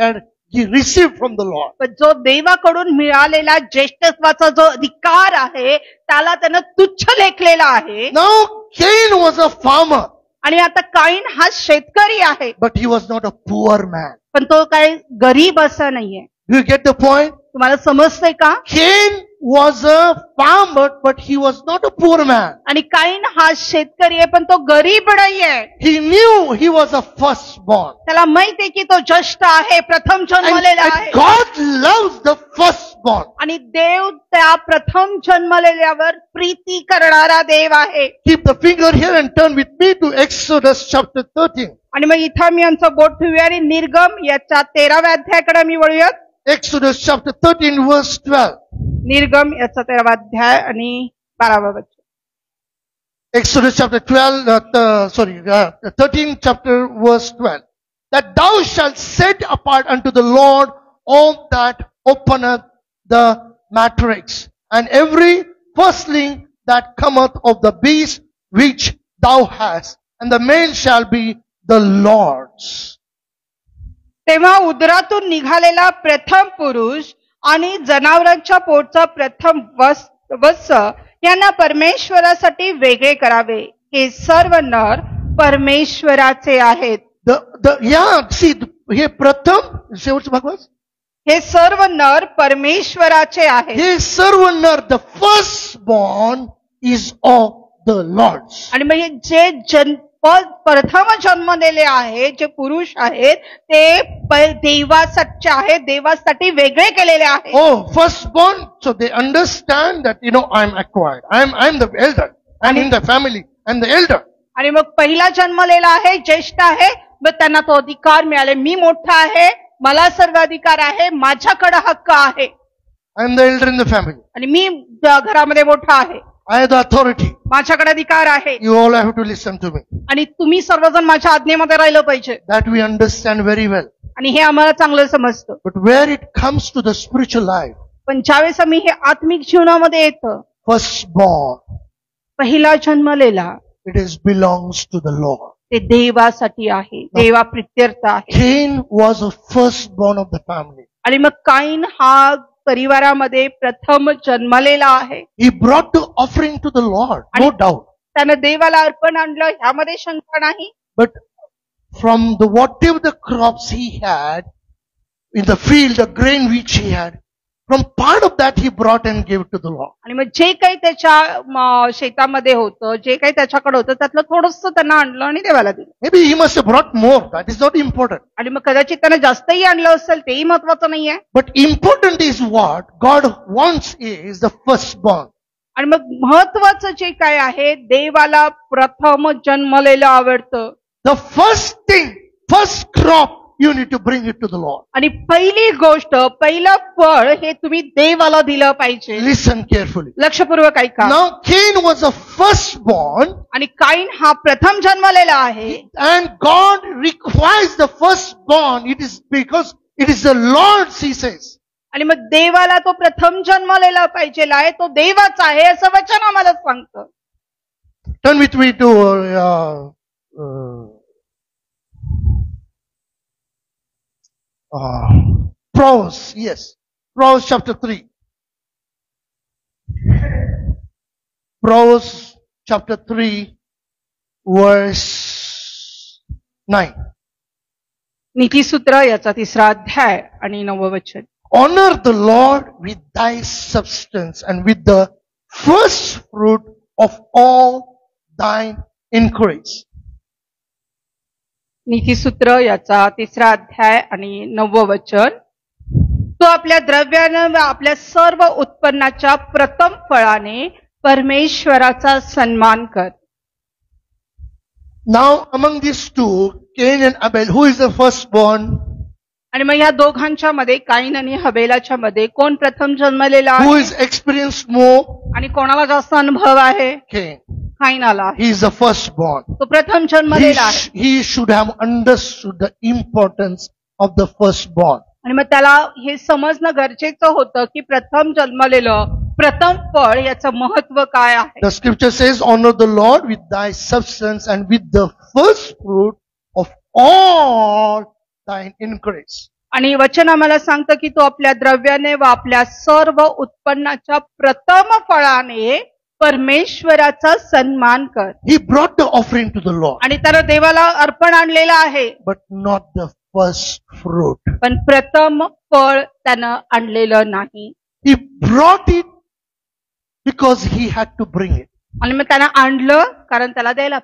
received from the Lord. पण जो देवाकडून मिळालेला ज्येष्ठत्वाचा जो अधिकार आहे त्याला त्यानं तुच्छ लेखलेला आहे. Now Cain was a farmer, आणि आता काईन हा शेतकरी आहे, but he was not a poor man. पण तो काही गरीब असा नाहीये. Do you get the point? तुम्हाला समजतंय का? Cain was a farmer, but he was not a poor man. आणि काईन हा शेतकरी आहे पण तो गरीब नाहीये. He knew he was a firstborn. त्याला माहिती आहे की तो ज्येष्ठ आहे, प्रथम जन्मलेला And आहे. God loves the firstborn. आणि देव त्या प्रथम जन्मलेल्यावर प्रीती करणारा देव आहे. Keep the finger here and turn with me to Exodus chapter 13. आणि मग इथं मी आमचं बोट ठेवूया आणि निर्गम याच्या 13व्या अध्यायाकडे मी वळूयात. Exodus chapter 13 verse 12. निर्गम याचा 13वा अध्याय आणि 12वा वचन. Exodus chapter 13 chapter verse 12. That thou shalt set apart unto the Lord all that openeth the matrix, and every firstling that cometh of the beast which thou hast, and the male shall be the Lord's. तेव्हा उदरातून निघालेला प्रथम पुरुष आणि जनावरांच्या पोटचा प्रथम वत्स यांना परमेश्वरासाठी वेगळे करावे. हे सर्व नर परमेश्वराचे आहेत. हे प्रथम शेवटचं भाग वाच. हे सर्व नर परमेश्वराचे आहेत. हे सर्व नर, the first born is of the lords. आणि म्हणजे जे प्रथम जन्मलेले आहेत, जे पुरुष आहेत ते देवासाठी आहेत, देवासाठी वेगळे केलेले आहेत. Oh, firstborn, so they understand that I'm acquired. I'm the elder. I'm in the family. I'm the elder. आणि मग पहिला जन्मलेला आहे, ज्येष्ठ आहे, मग त्यांना तो अधिकार मिळाले. मी मोठा आहे, मला सर्व अधिकार आहे, माझ्याकडे हक्क आहे. I'm the elder in the family. आणि मी घरामध्ये मोठा आहे. I have the authority. माझ्याकडे अधिकार आहे. You all have to listen to me. आणि तुम्ही सर्वजण माझ्या आज्ञेमध्ये राहिलं पाहिजे. That we understand very well. आणि हे आम्हाला चांगलं समजतं. But where it comes to the spiritual life, पण ज्यावेळेस आम्ही हे आत्मिक जीवनामध्ये येतं, firstborn, पहिला जन्मलेला, it belongs to the Lord. ते देवासाठी आहे, देवा प्रित्यर्थ आहे. Cain was a firstborn of the family. आणि मग काईन हा परिवारामध्ये प्रथम जन्मलेला आहे. He brought the offering to the Lord, no doubt. त्यानं देवाला अर्पण आणलं, ह्यामध्ये शंका नाही. But from whatever the crops he had in the field, the grain which he had, from part of that he brought and gave to the Lord. आणि मग जे काही त्याच्या शेतामध्ये होतं, जे काही त्याच्याकडे होतं, त्यातलं थोडंसं त्यांना आणलं आणि देवाला दिलं. Maybe he must have brought more. That is not important. आणि मग कदाचित त्यानं जास्तही आणलं असेल, तेही महत्वाचं नाहीये. But important is what God wants is the firstborn. आणि मग महत्वाचं जे काय आहे, देवाला प्रथम जन्मलेलं आवडतं. The first thing, first crop, you need to bring it to the Lord. आणि पहिली गोष्ट, पहिलं फळ हे तुम्ही देवाला दिलं पाहिजे. Listen carefully. लक्षपूर्वक ऐका. Now Cain was a firstborn. आणि काईन हा प्रथम जन्मलेला आहे. And God requires the firstborn. It is because it is the Lord's, he says. आणि मग देवाला तो प्रथम जन्मलेला पाहिजे आहे, तो देवाचा आहे असं वचन आम्हाला सांगतं. Turn with me to Proverbs, yes. Proverbs chapter 3. Proverbs chapter 3 verse 9. नीतिसूत्र याचा 3रा अध्याय आणि 9वे वचन. Honor the Lord with thy substance and with the first fruit of all thine increase. नीतिसूत्र याचा 3रा अध्याय आणि 9वे वचन. तो आपल्या द्रव्याने व आपल्या सर्व उत्पन्नाच्या प्रथम फळाने परमेश्वराचा सन्मान कर. Now among these two, Cain and Abel, who is the firstborn? आणि मग या दोघांच्या मध्ये काईन आणि हबेलाच्या मध्ये कोण प्रथम जन्मलेला Who आहे is experienced more? आणि कोणाला जास्त अनुभव आहे? Cain. काईनाला आहे. He is the firstborn. तो प्रथम जन्मलेला आहे. He should have understood the importance of the firstborn. आणि मग त्याला हे समजणं गरजेचं होतं की प्रथम जन्मलेलं प्रथम फळ याचं महत्व काय आहे. The scripture says, honor the Lord with thy substance and with the first fruit of all thine increase. आणि वचन आम्हाला सांगतं की तो आपल्या द्रव्याने व आपल्या सर्व उत्पन्नाच्या प्रथम फळाने परमेश्वराचा सन्मान कर. He brought the offering to the Lord, आणि त्याला देवाला अर्पण आणलेलं आहे, but not the first fruit. पण प्रथम फळ त्यानं आणलेलं नाही. He brought it because he had to bring it. आणि मग त्यानं आणलं कारण त्याला द्यायला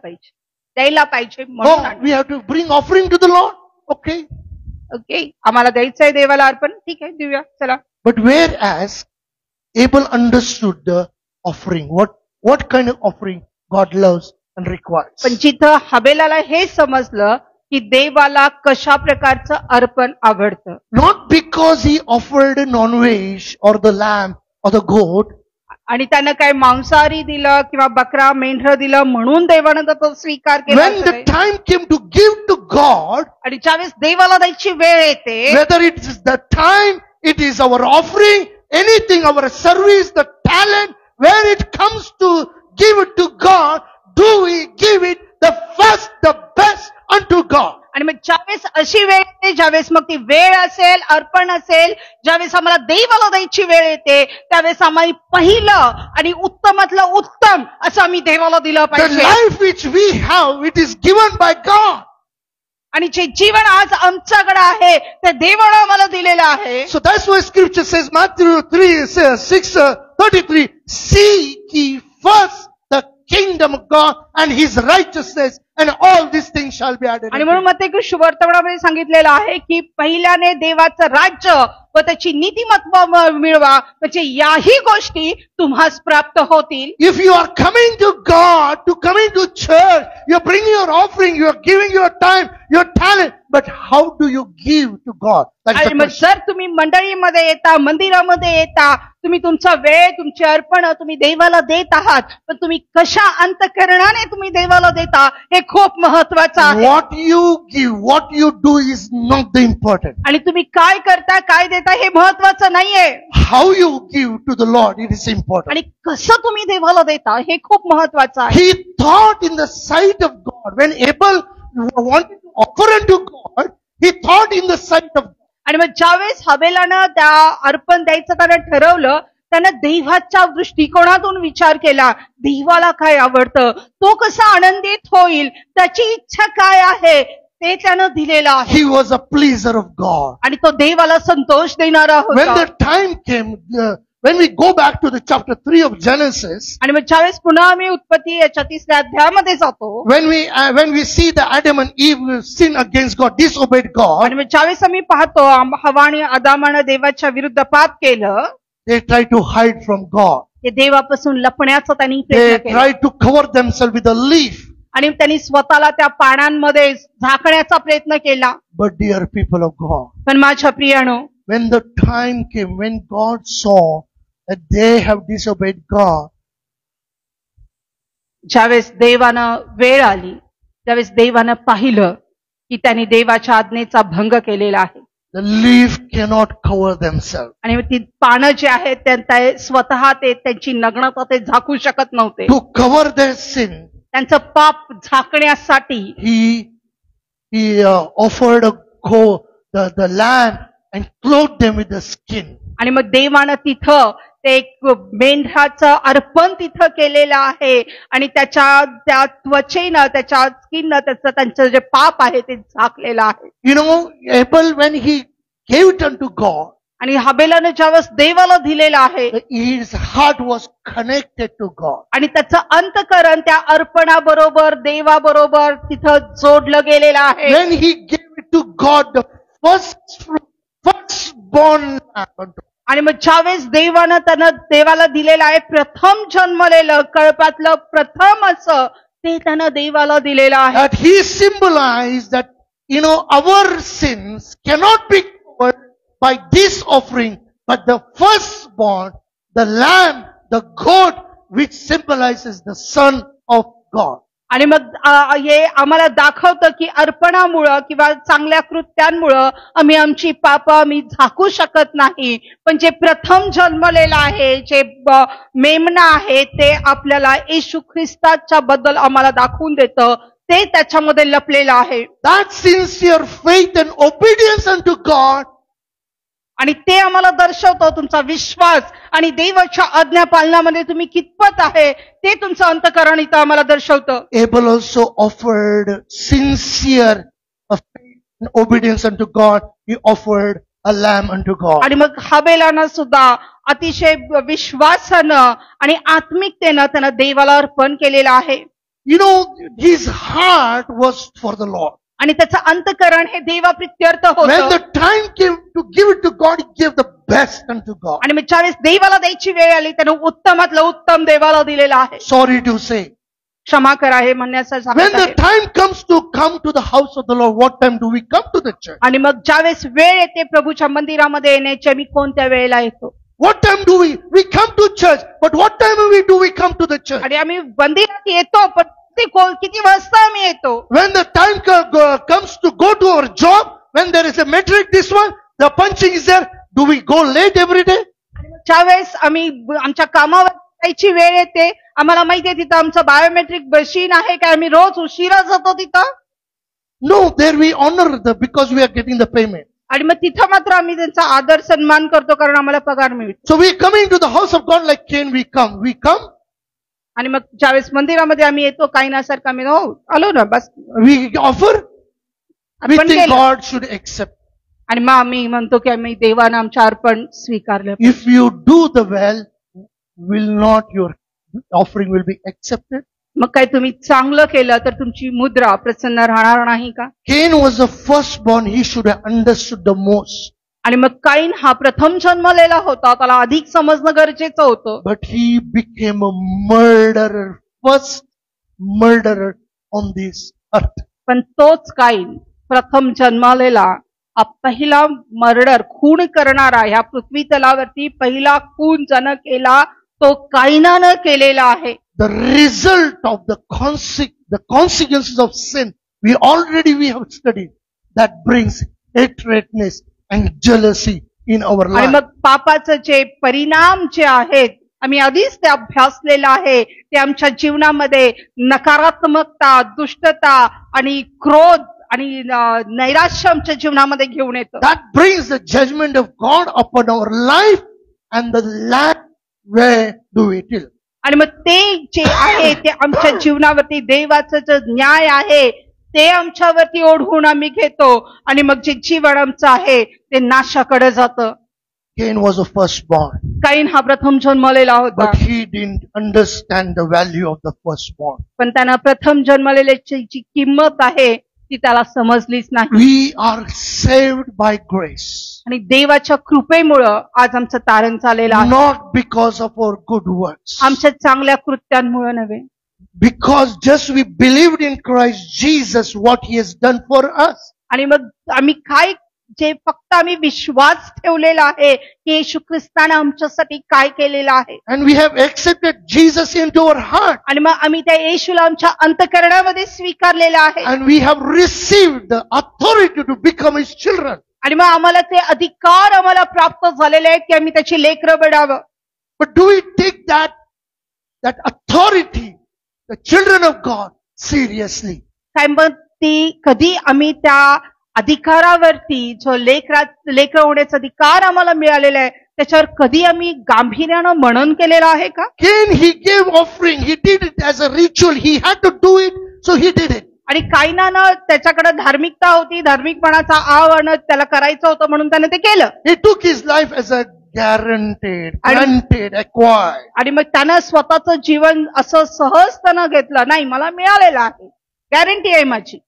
पाहिजे म्हणून Oh, आणलं. we have to bring offering to the Lord. Okay. Okay, आम्हाला द्यायचंय देवाला अर्पण, ठीक आहे देऊया चला. But whereas Abel understood the offering, what kind of offering God loves and requires. पण जिथं हबेलाला हे समजलं की देवाला कशा प्रकारचं अर्पण आवडतं, Not because he offered non-veg or the lamb or the goat, आणि त्यानं काय मांसाहारी दिलं किंवा बकरा मेंढर दिलं म्हणून देवानं तो स्वीकार केला when असं the नाही. time came to give to God, आणि ज्यावेळेस देवाला द्यायची वेळ येते, whether it is the time, it is our offering, anything, our service, the talent, where it comes to give it to God, do we give it the first, the best unto God? आणि मग ज्यावेळेस अशी वेळ येते, ज्यावेळेस मग ती वेळ असेल, अर्पण असेल, ज्यावेळेस आम्हाला देवाला द्यायची वेळ येते, त्यावेळेस आम्हाला पहिलं आणि उत्तमातलं उत्तम असं आम्ही देवाला दिलं The पाहिजे. life which we have, it is given by God. आणि जे जीवन आज आमच्याकडे आहे ते देवानं आम्हाला दिलेलं आहे. So that's why scripture says, Matthew 6:33, seek ye first the kingdom of God and his righteousness, and all these things shall be added. आणि म्हणून मत्तेय शुभवर्तमानामध्ये सांगितलेलं आहे की पहिल्याने देवाचं राज्य व त्याची नीतिमत्व मिळवा, म्हणजे याही गोष्टी तुम्हास प्राप्त होतील. If you are coming to God, to coming to church, you are bringing your offering, you are giving your time, your talent, but how do you give to God? That's आणि the मग question. जर तुम्ही मंडळीमध्ये येता, मंदिरामध्ये येता, तुम्ही तुमचा वेळ, तुमची अर्पण तुम्ही देवाला देत आहात, पण तुम्ही कशा अंतःकरणाने तुम्ही देवाला देता हे खूप महत्वाचं आहे. What you give, what you do is not the important. आणि तुम्ही काय करता, काय देता हे महत्वाचं नाहीये. How you give to the Lord, it is important. आणि कसं तुम्ही देवाला देता हे खूप महत्वाचं आहे. He thought in the sight of God. When Abel wanted to offer unto God, he thought in the sight of God. आणि मग ज्यावेळेस हबेलानं त्या अर्पण द्यायचं त्यानं ठरवलं, त्यानं देवाच्या दृष्टिकोनातून विचार केला, देवाला काय आवडतं, तो कसा आनंदित होईल, त्याची इच्छा काय आहे ते त्यानं दिलेलं आहे. He was a pleaser of God. आणि तो देवाला संतोष देणारा When होता. the time came, when we go back to the chapter 3 of Genesis, आणि मग ज्यावेळेस पुन्हा आम्ही उत्पत्ती याच्या 3ऱ्या अध्यायामध्ये जातो, when we see the Adam and Eve sin against God, disobeyed God, आणि मग ज्यावेळेस आम्ही पाहतो हवा आणि आदामानं देवाच्या विरुद्ध पाप केलं, they tried to hide from God. ते देवापासून लपण्याचा त्यांनी They प्रयत्न केला. tried to cover themselves with a leaf. आणि त्यांनी स्वतःला त्या पानांमध्ये झाकण्याचा प्रयत्न केला. But dear people of God, पण माझ्या प्रियानो, when the time came, when God saw that they have disobeyed God, ज्यावेळेस देवानं वेळ आली, त्यावेळेस देवानं पाहिलं की त्यांनी देवाच्या आज्ञेचा भंग केलेला आहे. the leaf cannot cover themselves. आणि ती पानं जी आहेत ते स्वतः त्यांची नग्नता ते झाकू शकत नव्हते. To cover their sin, त्यांचं पाप झाकण्यासाठी he offered the lamb and clothed them with the skin. आणि मग देवानं तिथं ते एक मेंढराचं अर्पण तिथं केलेलं आहे आणि त्या त्वचेनं त्याच्या स्किननं त्यांचं जे पाप आहे ते झाकलेलं आहे. You know, Abel, when he gave it unto God, आणि हबेलाने ज्यावेळेस देवाला दिलेला आहे his heart was connected to God. आणि त्याचं अंतःकरण त्या अर्पणाबरोबर देवाबरोबर तिथं जोडलं गेलेलं आहे. When he gave it to God, the firstborn lamb, आणि मग ज्यावेळेस त्यानं देवाला दिलेलं आहे प्रथम जन्मलेलं कळपातलं प्रथम असं ते त्यानं देवाला दिलेलं आहे. that he symbolized that, you know, our sins cannot be covered by this offering, but the firstborn, the lamb, the goat, which symbolizes the Son of God. आणि मग हे आम्हाला दाखवतं की अर्पणामुळं किंवा चांगल्या कृत्यांमुळं आम्ही आमची पाप आम्ही झाकू शकत नाही, पण जे प्रथम जन्मलेलं आहे जे मेमना आहे ते आपल्याला येशू ख्रिस्ताच्या बद्दल आम्हाला दाखवून देतं, ते त्याच्यामध्ये लपलेलं आहे. That sincere faith and obedience unto God आणि ते आम्हाला दर्शवतो तुमचा विश्वास आणि देवाच्या आज्ञा पालनामध्ये तुम्ही कितपत आहे ते तुमचं अंतःकरण इथं आम्हाला दर्शवतं. Abel also offered sincere faith and obedience unto God. He offered a lamb unto God. आणि मग हबेलानं सुद्धा अतिशय विश्वासानं आणि आत्मिकतेनं त्यानं देवाला अर्पण केलेलं आहे. You know, his heart was for the Lord. आणि त्याचं अंतःकरण हे देवाप्रित्यर्थ When होतं. the time came to give it to God, he gave the best unto God. आणि मग ज्यावेळेस देवाला द्यायची वेळ आली त्यानं उत्तमातलं उत्तम देवाला दिलेलं आहे. Sorry to say. क्षमा करा हे म्हणण्याचं When सांगत the आहे. time comes to come to the house of the Lord, what time do we come to the church? आणि मग ज्यावेळेस वेळ येते प्रभूच्या मंदिरामध्ये येण्याची आम्ही कोणत्या वेळेला येतो? What time do we come to church, but what time do we come to the church? आणि आम्ही मंदिरात येतो पण ते किती वाजता आम्ही येतो? When the time comes to go to our job, when there is a metric, this one, the punching is there, do we go late every day? ज्यावेळेस आम्ही आमच्या कामावर जायची वेळ येते आम्हाला माहिती आहे तिथं आमचं बायोमेट्रिक मशीन आहे काय आम्ही रोज उशिरा जातो तिथं? No, there we honor because we are getting the payment. आणि मग तिथं मात्र आम्ही त्यांचा आदर सन्मान करतो कारण आम्हाला पगार मिळतो. So we are coming to the house of God like Cain, we come. आणि मग ज्यावेळेस मंदिरामध्ये आम्ही येतो काही नासारखं आम्ही आलो ना बस We offer, we अर्पण think केलं. God should accept. आणि मग आम्ही म्हणतो की आम्ही देवानं आमचं अर्पण स्वीकारलं. If you do the well, will not your offering will be accepted? मग काय तुम्ही चांगलं केलं तर तुमची मुद्रा प्रसन्न राहणार नाही का? Cain was the firstborn, he should have understood the most. आणि मग काईन हा प्रथम जन्मलेला होता त्याला अधिक समजणं गरजेचं होतं. But he became a murderer, first murderer on this earth. पण तोच काईन प्रथम जन्मलेला पहिला मर्डर खून करणारा ह्या पृथ्वी तलावरती पहिला खून ज्यानं केला तो काईनानं केलेला आहे. The result of the consequences of sin, we have studied, that brings hatredness and jealousy in our आणि life. मग पापाचं जे परिणाम जे आहेत आम्ही आधीच ते अभ्यासलेलं आहे ते आमच्या जीवनामध्ये नकारात्मकता दुष्टता आणि क्रोध आणि नैराश्य आमच्या जीवनामध्ये घेऊन येतं. That brings the judgment of God upon our life and the land where do we till. आणि मग ते जे आहे ते आमच्या जीवनावरती देवाचं जे न्याय आहे ते आमच्यावरती ओढवून आम्ही घेतो आणि मग जे जीवन आमचं आहे ते नाशाकडे जातं. Cain was a firstborn, काईन हा प्रथम जन्मलेला होता but he didn't understand the value of the firstborn. पण त्यांना प्रथम जन्मलेल्याची जी किंमत आहे ती त्याला समजलीच नाही. We are saved by grace, आणि देवाच्या कृपेमुळं आज आमचं तारण चाललेलं आहे. not because of our good works. आमच्या चांगल्या कृत्यांमुळे नव्हे, Because just we believed in Christ Jesus, what he has done for us. आणि मग आम्ही काय जे फक्त आम्ही विश्वास ठेवलेला आहे की येशू ख्रिस्ताने आमच्यासाठी काय केलेलं आहे And we have accepted Jesus into our heart. आणि मग आम्ही त्या येशूला आमच्या अंतःकरणामध्ये स्वीकारलेलं आहे And we have received the authority to become his children. आणि मग आम्हाला ते अधिकार आम्हाला प्राप्त झालेले आहेत की आम्ही त्याची लेकरं बनावं. But do we take that authority, the children of God, seriously? काय मग ती कधी आम्ही त्या अधिकारावरती जो लेकर होण्याचा अधिकार आम्हाला मिळालेला आहे त्याच्यावर कधी आम्ही गांभीर्यानं मनन केलेलं आहे का? Cain, he gave offering. He did it as a ritual. He had to do it, so he did it. आणि कायनानं त्याच्याकडे धार्मिकता होती, धार्मिकपणाचा आणत त्याला करायचं होतं म्हणून त्याने ते केलं. He took his life as a guaranteed, granted, acquired. आणि मग त्यानं स्वतःचं जीवन असं सहजपणे घेतलं. नाही, मला मिळालेलं आहे, गॅरंटी आहे माझी.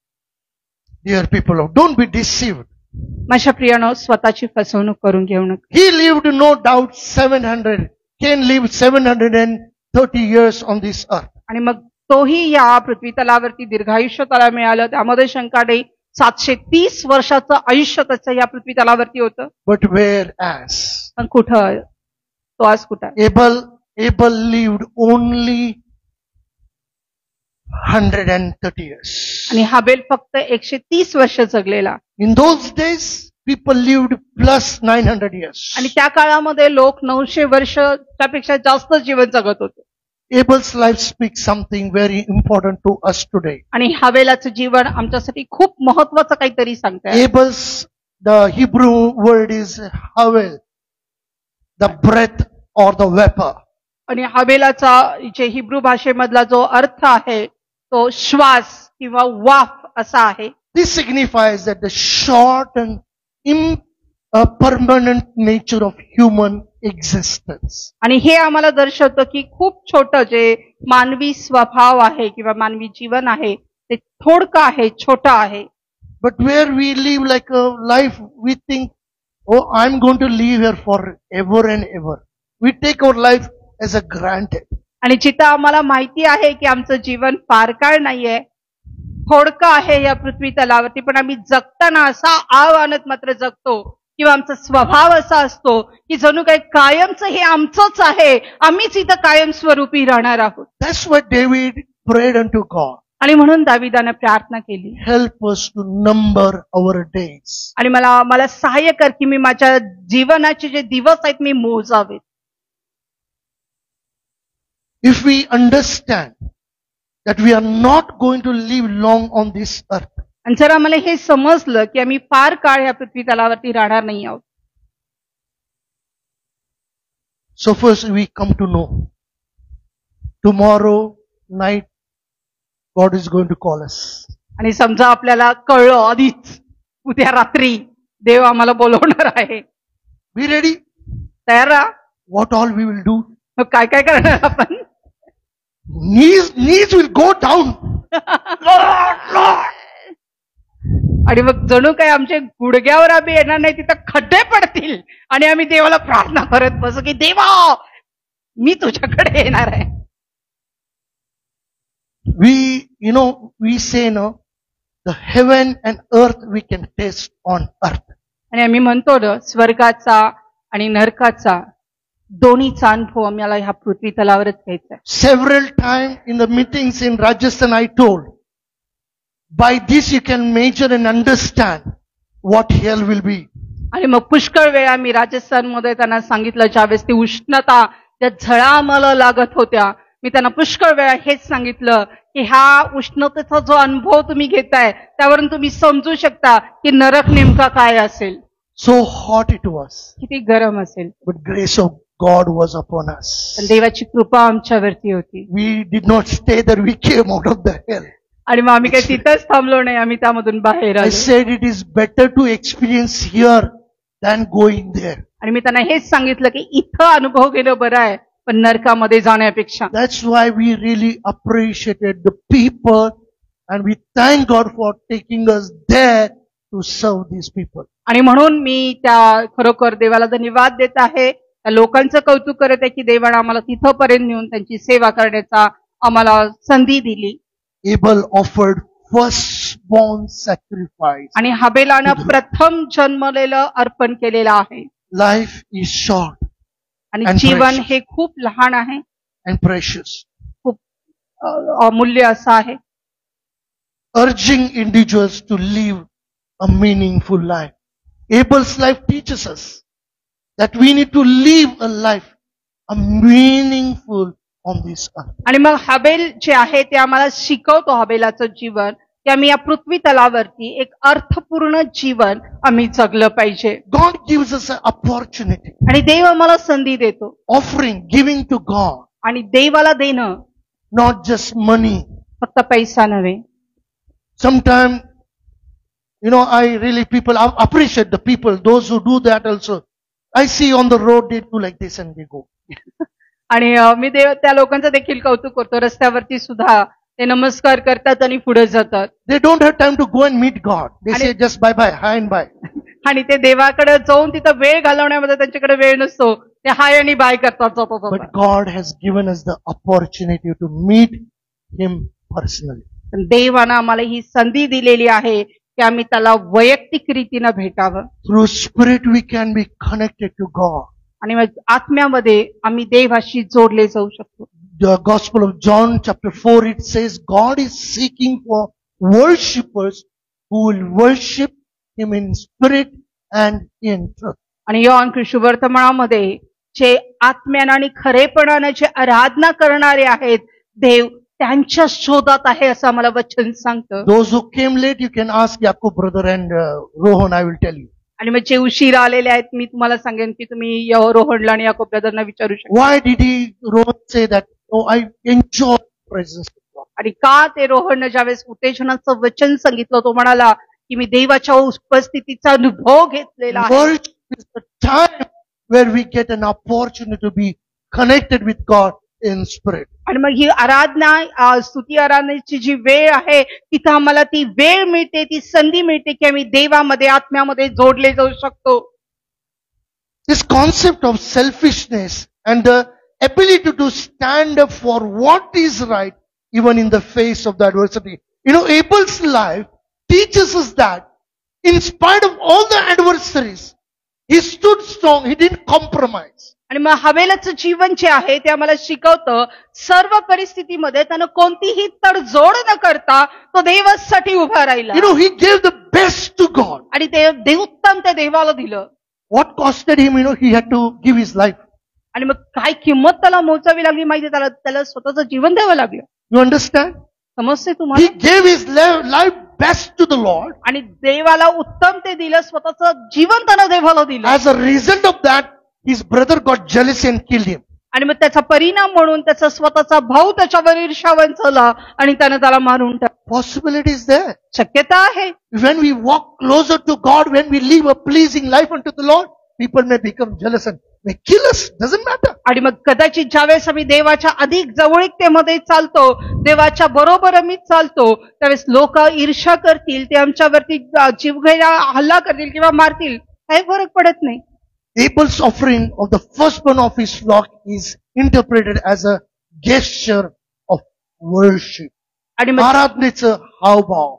Dear people, don't be deceived. माझ्या प्रियानं स्वतःची फसवणूक करून घेऊ नका. He lived no doubt 700. Cain lived 730 years on this earth. आणि मग तोही या पृथ्वी तलावरती दीर्घायुष्य त्याला मिळालं. त्यामध्ये शंका नाही. 730 वर्षाचं आयुष्य त्याचं या पृथ्वी तलावरती होतं. But whereas पण कुठं तो आज कुठं? Abel lived only 130 years. आणि हाबेल फक्त 130 वर्ष जगलेला. In those days, people lived plus 900 years. आणि त्या काळामध्ये लोक 900 वर्ष त्यापेक्षा जास्त जीवन जगत होते. Abel's life speaks something very important to us today. आणि हाबेलाचं जीवन आमच्यासाठी खूप महत्वाचं काहीतरी सांगतंय. The Hebrew word is havel, the breath or the vapor. आणि हाबेलाचा जे हिब्रू भाषेमधला जो अर्थ आहे तो श्वास किंवा वाफ असा आहे. This signifies that the short and impermanent nature of human existence. आणि हे आम्हाला दर्शवतं की खूप छोटं जे मानवी स्वभाव आहे किंवा मानवी जीवन आहे ते थोडकं आहे, छोटं आहे. But where we live like a life, we think, oh, I'm going to live here forever and ever. We take our life as a granted. आणि जिथं आम्हाला माहिती आहे की आमचं जीवन फार काळ नाहीये, थोडकं आहे या पृथ्वी तलावरती, पण आम्ही जगताना असा आव आणत मात्र जगतो किंवा आमचा स्वभाव असा असतो की जणू काही कायमचं हे आमचंच आहे, आम्हीच इथं कायम स्वरूपी राहणार आहोत. That's what David prayed unto God. आणि म्हणून दाविदाने प्रार्थना केली, Help us to number our days. आणि मला सहाय्य कर की मी माझ्या जीवनाचे जे दिवस आहेत मी मोजावेत. If we understand that we are not going to live long on this earth, आणि जर आम्हाला हे समजलं की आम्ही फार काळ या पृथ्वी तलावरती राहणार नाही आहोत, so first we come to know tomorrow night God is going to call us. आणि समजा आपल्याला कळलं आधीच उद्या रात्री देव आम्हाला बोलवणार आहे, Be ready. तयार राहा. What all we will do? मग काय काय करणार आपण? Knees will go down. Lord, Lord. आणि मग जणू काय आमच्या गुडघ्यावर आम्ही येणार नाही, तिथं खड्डे पडतील आणि आम्ही देवाला प्रार्थना करत बसू की देवा मी तुझ्याकडे येणार आहे. We say no, the heaven and earth we can taste on earth. आणि आम्ही म्हणतो ना स्वर्गाचा आणि नरकाचा दोन्हीचा अनुभव आम्हाला ह्या पृथ्वी तलावरच घ्यायचा आहे. Several times in the meetings in Rajasthan I told, by this you can measure and understand what hell will be. आणि मग पुष्कळ वेळा मी राजस्थानमध्ये त्यांना सांगितलं, ज्यावेळेस ती उष्णता त्या झळा आम्हाला लागत होत्या, मी त्यांना पुष्कळ वेळा हेच सांगितलं की ह्या उष्णतेचा जो अनुभव तुम्ही घेताय त्यावरून तुम्ही समजू शकता की नरक नेमका काय असेल. So hot it was. किती गरम असेल. But grace of God was upon us. पण देवाची कृपा आमच्यावरती होती. We did not stay there, we came out of the hell. आणि मग आम्ही काही तिथंच थांबलो नाही, आम्ही त्यामधून बाहेर I आलो. said it is better to experience here than going there. आणि मी त्यांना हेच सांगितलं की इथं अनुभव घेणं बरं आहे पण नरकामध्ये जाण्यापेक्षा. That's why we really appreciated the people and we thank God for taking us there to serve these people. आणि म्हणून मी त्या खरोखर देवाला धन्यवाद देत आहे, त्या लोकांचं कौतुक करत आहे की देवाने आम्हाला तिथपर्यंत नेऊन त्यांची सेवा करण्याचा आम्हाला संधी दिली. Abel offered firstborn sacrifice. आणि हाबेलानं प्रथम जन्मलेलं अर्पण केलेलं आहे. Life is short आणि and जीवन precious. हे खूप लहान आहे, and precious. खूप अमूल्य असं आहे. Urging individuals to live a meaningful life. Abel's life teaches us that we need to live a life, a meaningful on this earth. आणि मग हाबेल जे आहे ते आम्हाला शिकवतो, हाबेलाचं जीवन, की की आम्ही या पृथ्वी तलावरती एक अर्थपूर्ण जीवन आम्ही जगलं पाहिजे. God gives us an opportunity. आणि देव आम्हाला संधी देतो. Offering, giving to God, आणि देवाला देणं not just money. फक्त पैसा नव्हे. Sometimes, I really I appreciate the people, those who do that also. I see on the road they do like this and they go. आणि मी त्या लोकांचं देखील कौतुक करतो. रस्त्यावरती सुद्धा ते नमस्कार करतात आणि पुढे जातात. They don't have time to go and meet God. They say just bye bye, hi and bye. आणि ते देवाकडे जाऊन तिथं वेळ घालवण्यामध्ये त्यांच्याकडे वेळ नसतो. ते हाय आणि बाय करतात जातात. But God has given us the opportunity to meet Him personally. पण देवानं आम्हाला ही संधी दिलेली आहे की आम्ही त्याला वैयक्तिक रीतीनं भेटावं. Through Spirit we can be connected to God. आणि मग आत्म्यामध्ये आम्ही देवाशी जोडले जाऊ शकतो. The Gospel of John chapter 4, it says God is seeking for worshippers who will worship Him in spirit and in truth. आणि योहान सुवर्तमानामध्ये जे आत्म्यानं आणि खरेपणाने जे आराधना करणारे आहेत देव त्यांच्या शोधात आहे असं आम्हाला वचन सांगतं. Those who came late, you can ask Yakub brother and Rohan, I will tell you. आणि मग जे उशीर आलेले आहेत मी तुम्हाला सांगेन की तुम्ही रोहनला आणि याकोब ब्रदरना विचारू शकता. Why did Rohan say that? Oh, I enjoy the presence of God. आणि का ते रोहननं ज्यावेळेस उत्तेजनाचं वचन सांगितलं तो म्हणाला की मी देवाच्या उपस्थितीचा अनुभव घेतलेला आहे. Worship is the time where we get an opportunity to be connected with God in spirit. आणि मग ही आराधना स्तुती आराधनेची जी वेळ आहे तिथं आम्हाला ती वेळ मिळते, ती संधी मिळते की आम्ही देवामध्ये आत्म्यामध्ये जोडले जाऊ शकतो. This concept of selfishness and the ability to stand up for what is right even in the face of the adversity. Abel's life teaches us that in spite of all the adversaries, he stood strong, he didn't compromise. आणि मग हवेलाचं जीवन जे आहे ते आम्हाला शिकवतं सर्व परिस्थितीमध्ये त्यानं कोणतीही तडजोड न करता तो देवासाठी उभा राहिला. He gave the best to God. आणि ते देवोत्तम त्या देवाला दिलं. What costed him? He had to give his life. आणि मग काय किंमत त्याला मोजावी लागली माहिती, त्याला स्वतःचं जीवन द्यावं लागलं. You understand? समजते तुम्हाला? He gave his life best to the Lord. आणि देवाला उत्तम ते दिलं, स्वतःचं जीवन त्यानं देवाला दिलं. As a result of that, his brother got jealous and killed him. आणि मग त्याचा परिणाम म्हणून त्याचा स्वतःचा भाऊ त्याच्यावर ईर्ष्यावन झाला आणि त्यानं त्याला मारून टाकलं. Possibility is there. शक्यता आहे. When we walk closer to God, when we live a pleasing life unto the Lord, people may become jealous and may kill us. Doesn't matter. आणि मग कदाचित ज्यावेळेस आम्ही देवाच्या अधिक जवळीकतेमध्ये चालतो, देवाच्या बरोबर आम्ही चालतो, त्यावेळेस लोक ईर्ष्या करतील, ते आमच्यावरती जीवघेणा हल्ला करतील किंवा मारतील, काही फरक पडत नाही. Abel's offering of the firstborn of his flock is interpreted as a gesture of worship. आणि मग आराधनेचं हावभाव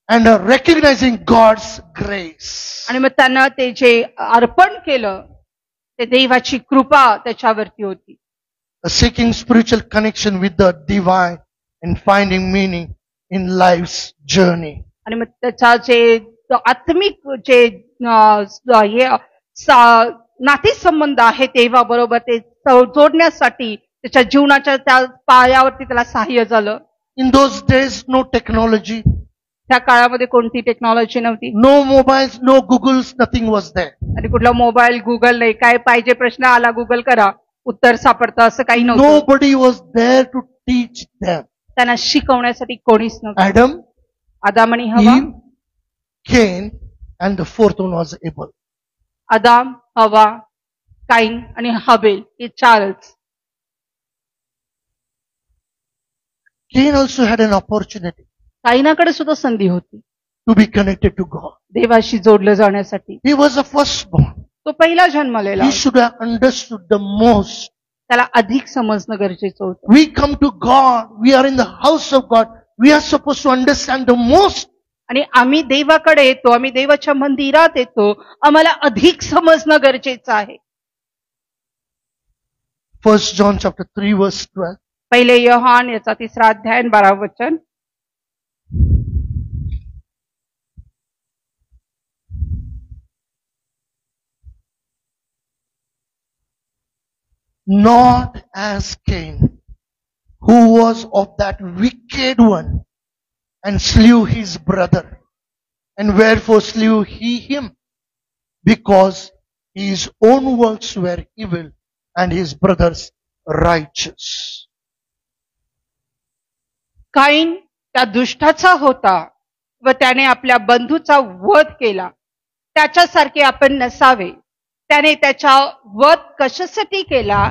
and recognizing God's grace. आणि मग त्यांना ते जे अर्पण केलं ते देवाची कृपा त्याच्यावरती होती. Seeking spiritual connection with the divine and finding meaning in life's journey. आणि मग त्याचा जे आत्मिक जे नातेसंबंध आहे देवाबरोबर ते जोडण्यासाठी त्याच्या जीवनाच्या त्या पायावरती त्याला सहाय्य झालं. In those days, no technology. त्या काळामध्ये कोणती टेक्नॉलॉजी नव्हती. No mobiles, no Googles, nothing was there. आणि कुठला मोबाईल, गुगल नाही, काय पाहिजे प्रश्न आला गुगल करा, उत्तर सापडतं, असं काही नव्हतं. Nobody was there to teach them. त्यांना शिकवण्यासाठी कोणीच नव्हतं. Adam, आणि हवा, Eve, Cain, and the fourth one was Abel. आदाम, हवा, काईन आणि हबेल हे चारच. Cain also had an opportunity काईनाकडे सुद्धा संधी होती to be connected to God. देवाशी जोडलं जाण्यासाठी. He was a firstborn. तो पहिला जन्मलेला. He should have understood the most. त्याला अधिक समजणं गरजेचं होतं. We come to God. We are in the house of God. We are supposed to understand the most. आणि आम्ही देवाकडे येतो, आम्ही देवाच्या मंदिरात येतो, आम्हाला अधिक समजणं गरजेचं आहे. 1 John chapter 3 verse 12. पहिले योहान याचा 3 अध्याय 12 वचन. Not as Cain, who was of that wicked one and slew his brother. And wherefore slew he him? Because his own works were evil and his brother's righteous. काईन त्या दुष्टाचा होता व त्याने आपल्या बंधूचा वध केला. त्याच्यासारखे आपण नसावे. त्याने त्याचा वध कशासाठी केला?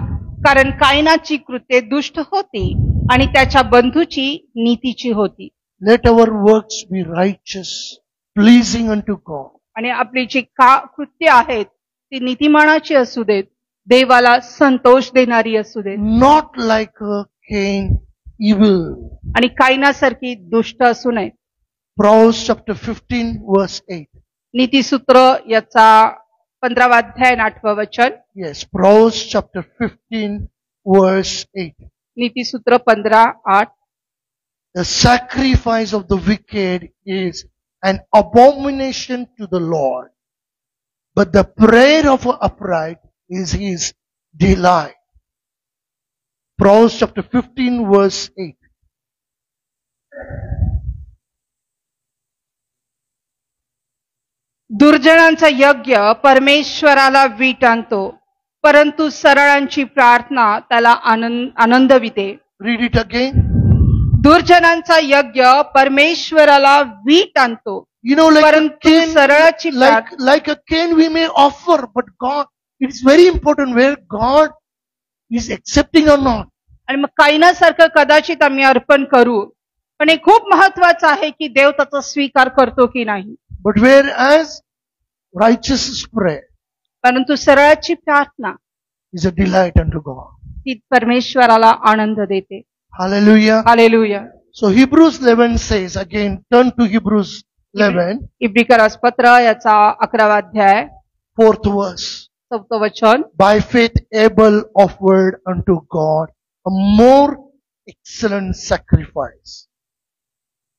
कारण काईनाची कृत्ये दुष्ट होती आणि त्याच्या बंधूची नीतीची होती. Let our works be righteous, pleasing unto God. आणि आपली जी कृत्य आहेत ती नीतिमानाची असू देत, देवाला संतोष देणारी असू देत. Not like a Cain, evil. आणि काईनासारखी दुष्ट असू नये. Proverbs chapter 15 verse 8. नीतिसूत्र याचा 15वा अध्याय 8वे वचन. Yes, Proverbs chapter 15 verse 8. नीतिसूत्र 15:8. The sacrifice of the wicked is an abomination to the Lord, but the prayer of an upright is his delight. Proverbs chapter 15 verse 8. दुर्जनांचा यज्ञ परमेश्वराला वीट आणतो, परंतु सरळांची प्रार्थना त्याला आनंदविते. Read it again. दुर्जनांचा यज्ञ परमेश्वराला वीट आणतो, You know, परंतु सरळाची like a Cain we may offer, but God, it's very important where God is accepting or not. आणि मग काईनासारखं कदाचित आम्ही अर्पण करू, पण हे खूप महत्वाचं आहे की देव त्याचा स्वीकार करतो की नाही. But whereas righteous prayer परंतु सरळाची प्रार्थना is a delight unto God. ती परमेश्वराला आनंद देते. Hallelujah. Hallelujah. So Hebrews 11 says, again, turn to Hebrews 11, इब्रिकरास पत्र याचा 11वा अध्याय 4th verse. 4th वचन. By faith Abel offered unto God a more excellent sacrifice.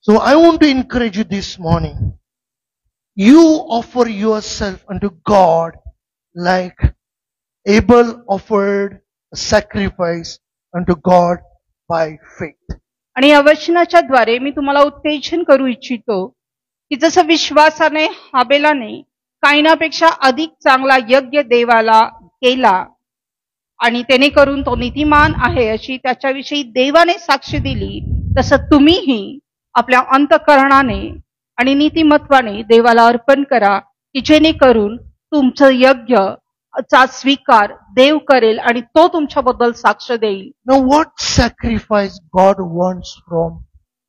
So I want to encourage you this morning. You offer yourself unto God like Abel offered a sacrifice unto God by faith. आणि या वचनाच्या द्वारे मी तुम्हाला उत्तेजन करू इच्छितो की जसं विश्वासाने हाबेलाने काईनापेक्षा अधिक चांगला यज्ञ देवाला केला आणि त्याने करून तो नीतिमान आहे अशी त्याच्याविषयी देवाने साक्ष दिली, तसं तुम्हीही आपल्या अंतःकरणाने आणि नीतिमत्वाने देवाला अर्पण करा की जेणेकरून तुमचं यज्ञचा स्वीकार देव करेल आणि तो तुमच्याबद्दल साक्ष देईल. Now what sacrifice God wants from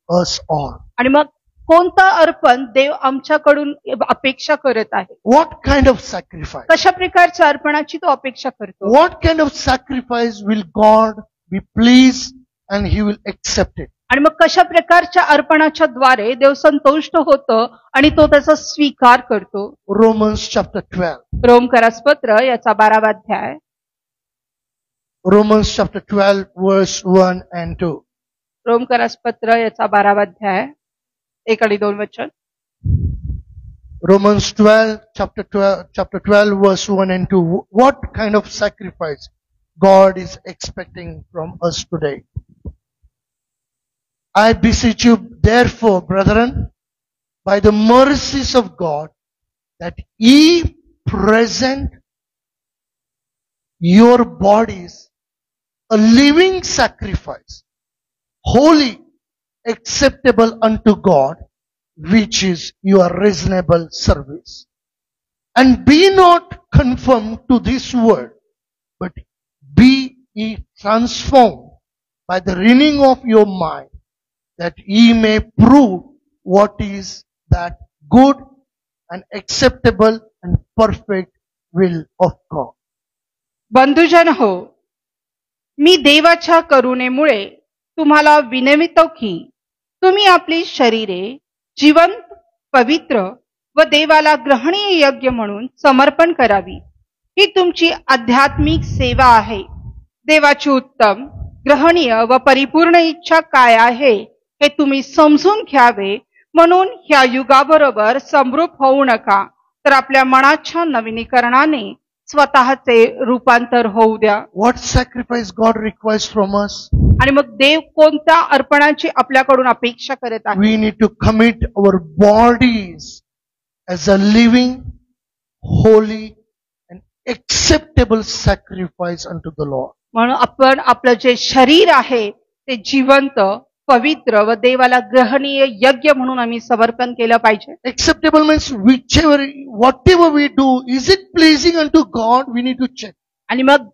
us all? आणि मग कोणतं अर्पण देव आमच्याकडून अपेक्षा करत आहे? What kind of sacrifice? कशा प्रकारच्या अर्पणाची तो अपेक्षा करतो? What kind of sacrifice will God be pleased and he will accept it? आणि मग कशा प्रकारच्या अर्पणाच्या द्वारे देव संतुष्ट होतं आणि तो त्याचा स्वीकार करतो? Romans chapter 12. रोमकरास पत्र याचा 12वा अध्याय. Romans chapter 12 verse 1 and 2. रोमकरास पत्र याचा 12वा अध्याय 1 आणि 2 वचन. Romans 12 chapter 12 verse 1 and 2. What kind of sacrifice God is expecting from us today? I beseech you therefore, brethren, by the mercies of God, that ye present your bodies a living sacrifice, holy, acceptable unto God, which is your reasonable service. And be not conformed to this world, but be ye transformed by the renewing of your mind, that ye may prove what is that good and acceptable and perfect will of God. बंधुजन हो, मी देवाच्या करुणेमुळे तुम्हाला विनवितो की तुम्ही आपली शरीरे जिवंत, पवित्र व देवाला ग्रहणीय यज्ञ म्हणून समर्पण करावी. ही तुमची आध्यात्मिक सेवा आहे. देवाची उत्तम, ग्रहणीय व परिपूर्ण इच्छा काय आहे हे तुम्ही समजून घ्यावे. म्हणून ह्या युगाबरोबर समरूप होऊ नका, तर आपल्या मनाच्या नवीनीकरणाने स्वतःचे रूपांतर होऊ द्या. What sacrifice God requires from us? आणि मग देव कोणत्या अर्पणाची आपल्याकडून अपेक्षा करत आहे? We need to commit our bodies as a living, holy and acceptable sacrifice unto the Lord. म्हणून आपण आपलं जे शरीर आहे ते जिवंत, पवित्र व देवाला ग्रहणीय यज्ञ म्हणून आम्ही समर्पण केलं पाहिजे. Acceptable means whatever we do, is it pleasing unto God? We need to check. आणि मग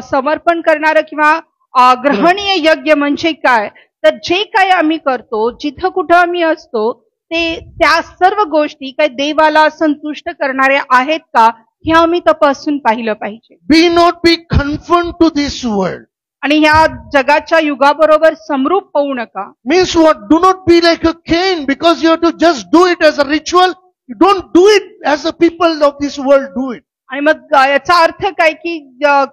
समर्पण करणारं किंवा ग्रहणीय यज्ञ म्हणजे काय? तर जे काय आम्ही करतो, जिथं कुठं आम्ही असतो, ते त्या सर्व गोष्टी काय देवाला संतुष्ट करणाऱ्या आहेत का हे आम्ही तपासून पाहिलं पाहिजे. Be not be conformed to this world. आणि ह्या जगाच्या युगाबरोबर समरूप होऊ नका. Means what? Do not be like a Cain because you have to just do it as a ritual. You don't do it as the people of this world do it. आणि मग याचा अर्थ काय की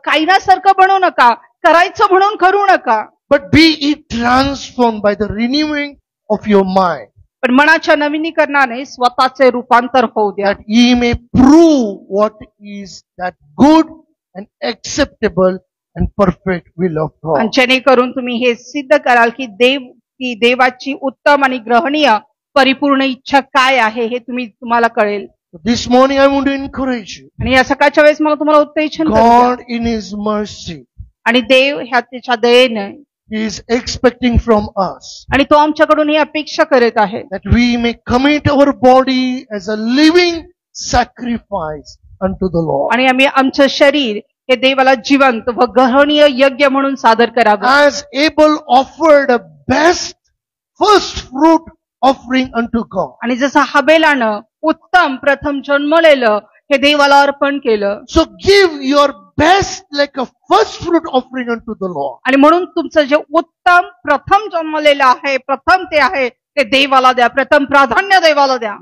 कायनासारखं बनवू नका, करायचं म्हणून करू नका. But be ye transformed by the renewing of your mind, पण मनाच्या नवीनीकरणाने स्वतःचे रूपांतर होऊ द्या. that ye may prove what is that good and acceptable and perfect will of God. आणि जेणेकरून तुम्ही हे सिद्ध कराल की देवाची उत्तम आणि ग्रहणीय परिपूर्ण इच्छा काय आहे हे तुम्हाला कळेल. So this morning I want to encourage you. आणि या सकाळच्या वेळेस मला तुम्हाला उत्तेजन God in His mercy, आणि देव ह्या त्याच्या दयेने He is expecting from us आणि तो आमच्याकडून ही अपेक्षा करत आहे that we may commit our body as a living sacrifice unto the Lord. आणि आम्ही आमचं शरीर हे देवाला जिवंत व ग्रहणीय यज्ञ म्हणून सादर करावं. As Abel offered a best first fruit offering unto God. आणि जसं हबेलानं उत्तम प्रथम जन्मलेलं हे देवाला अर्पण केलं. So give your best like a first fruit offering unto the Lord. आणि म्हणून तुमचं जे उत्तम प्रथम जन्मलेलं आहे, प्रथम ते आहे ते देवाला द्या, प्रथम प्राधान्य देवाला द्या.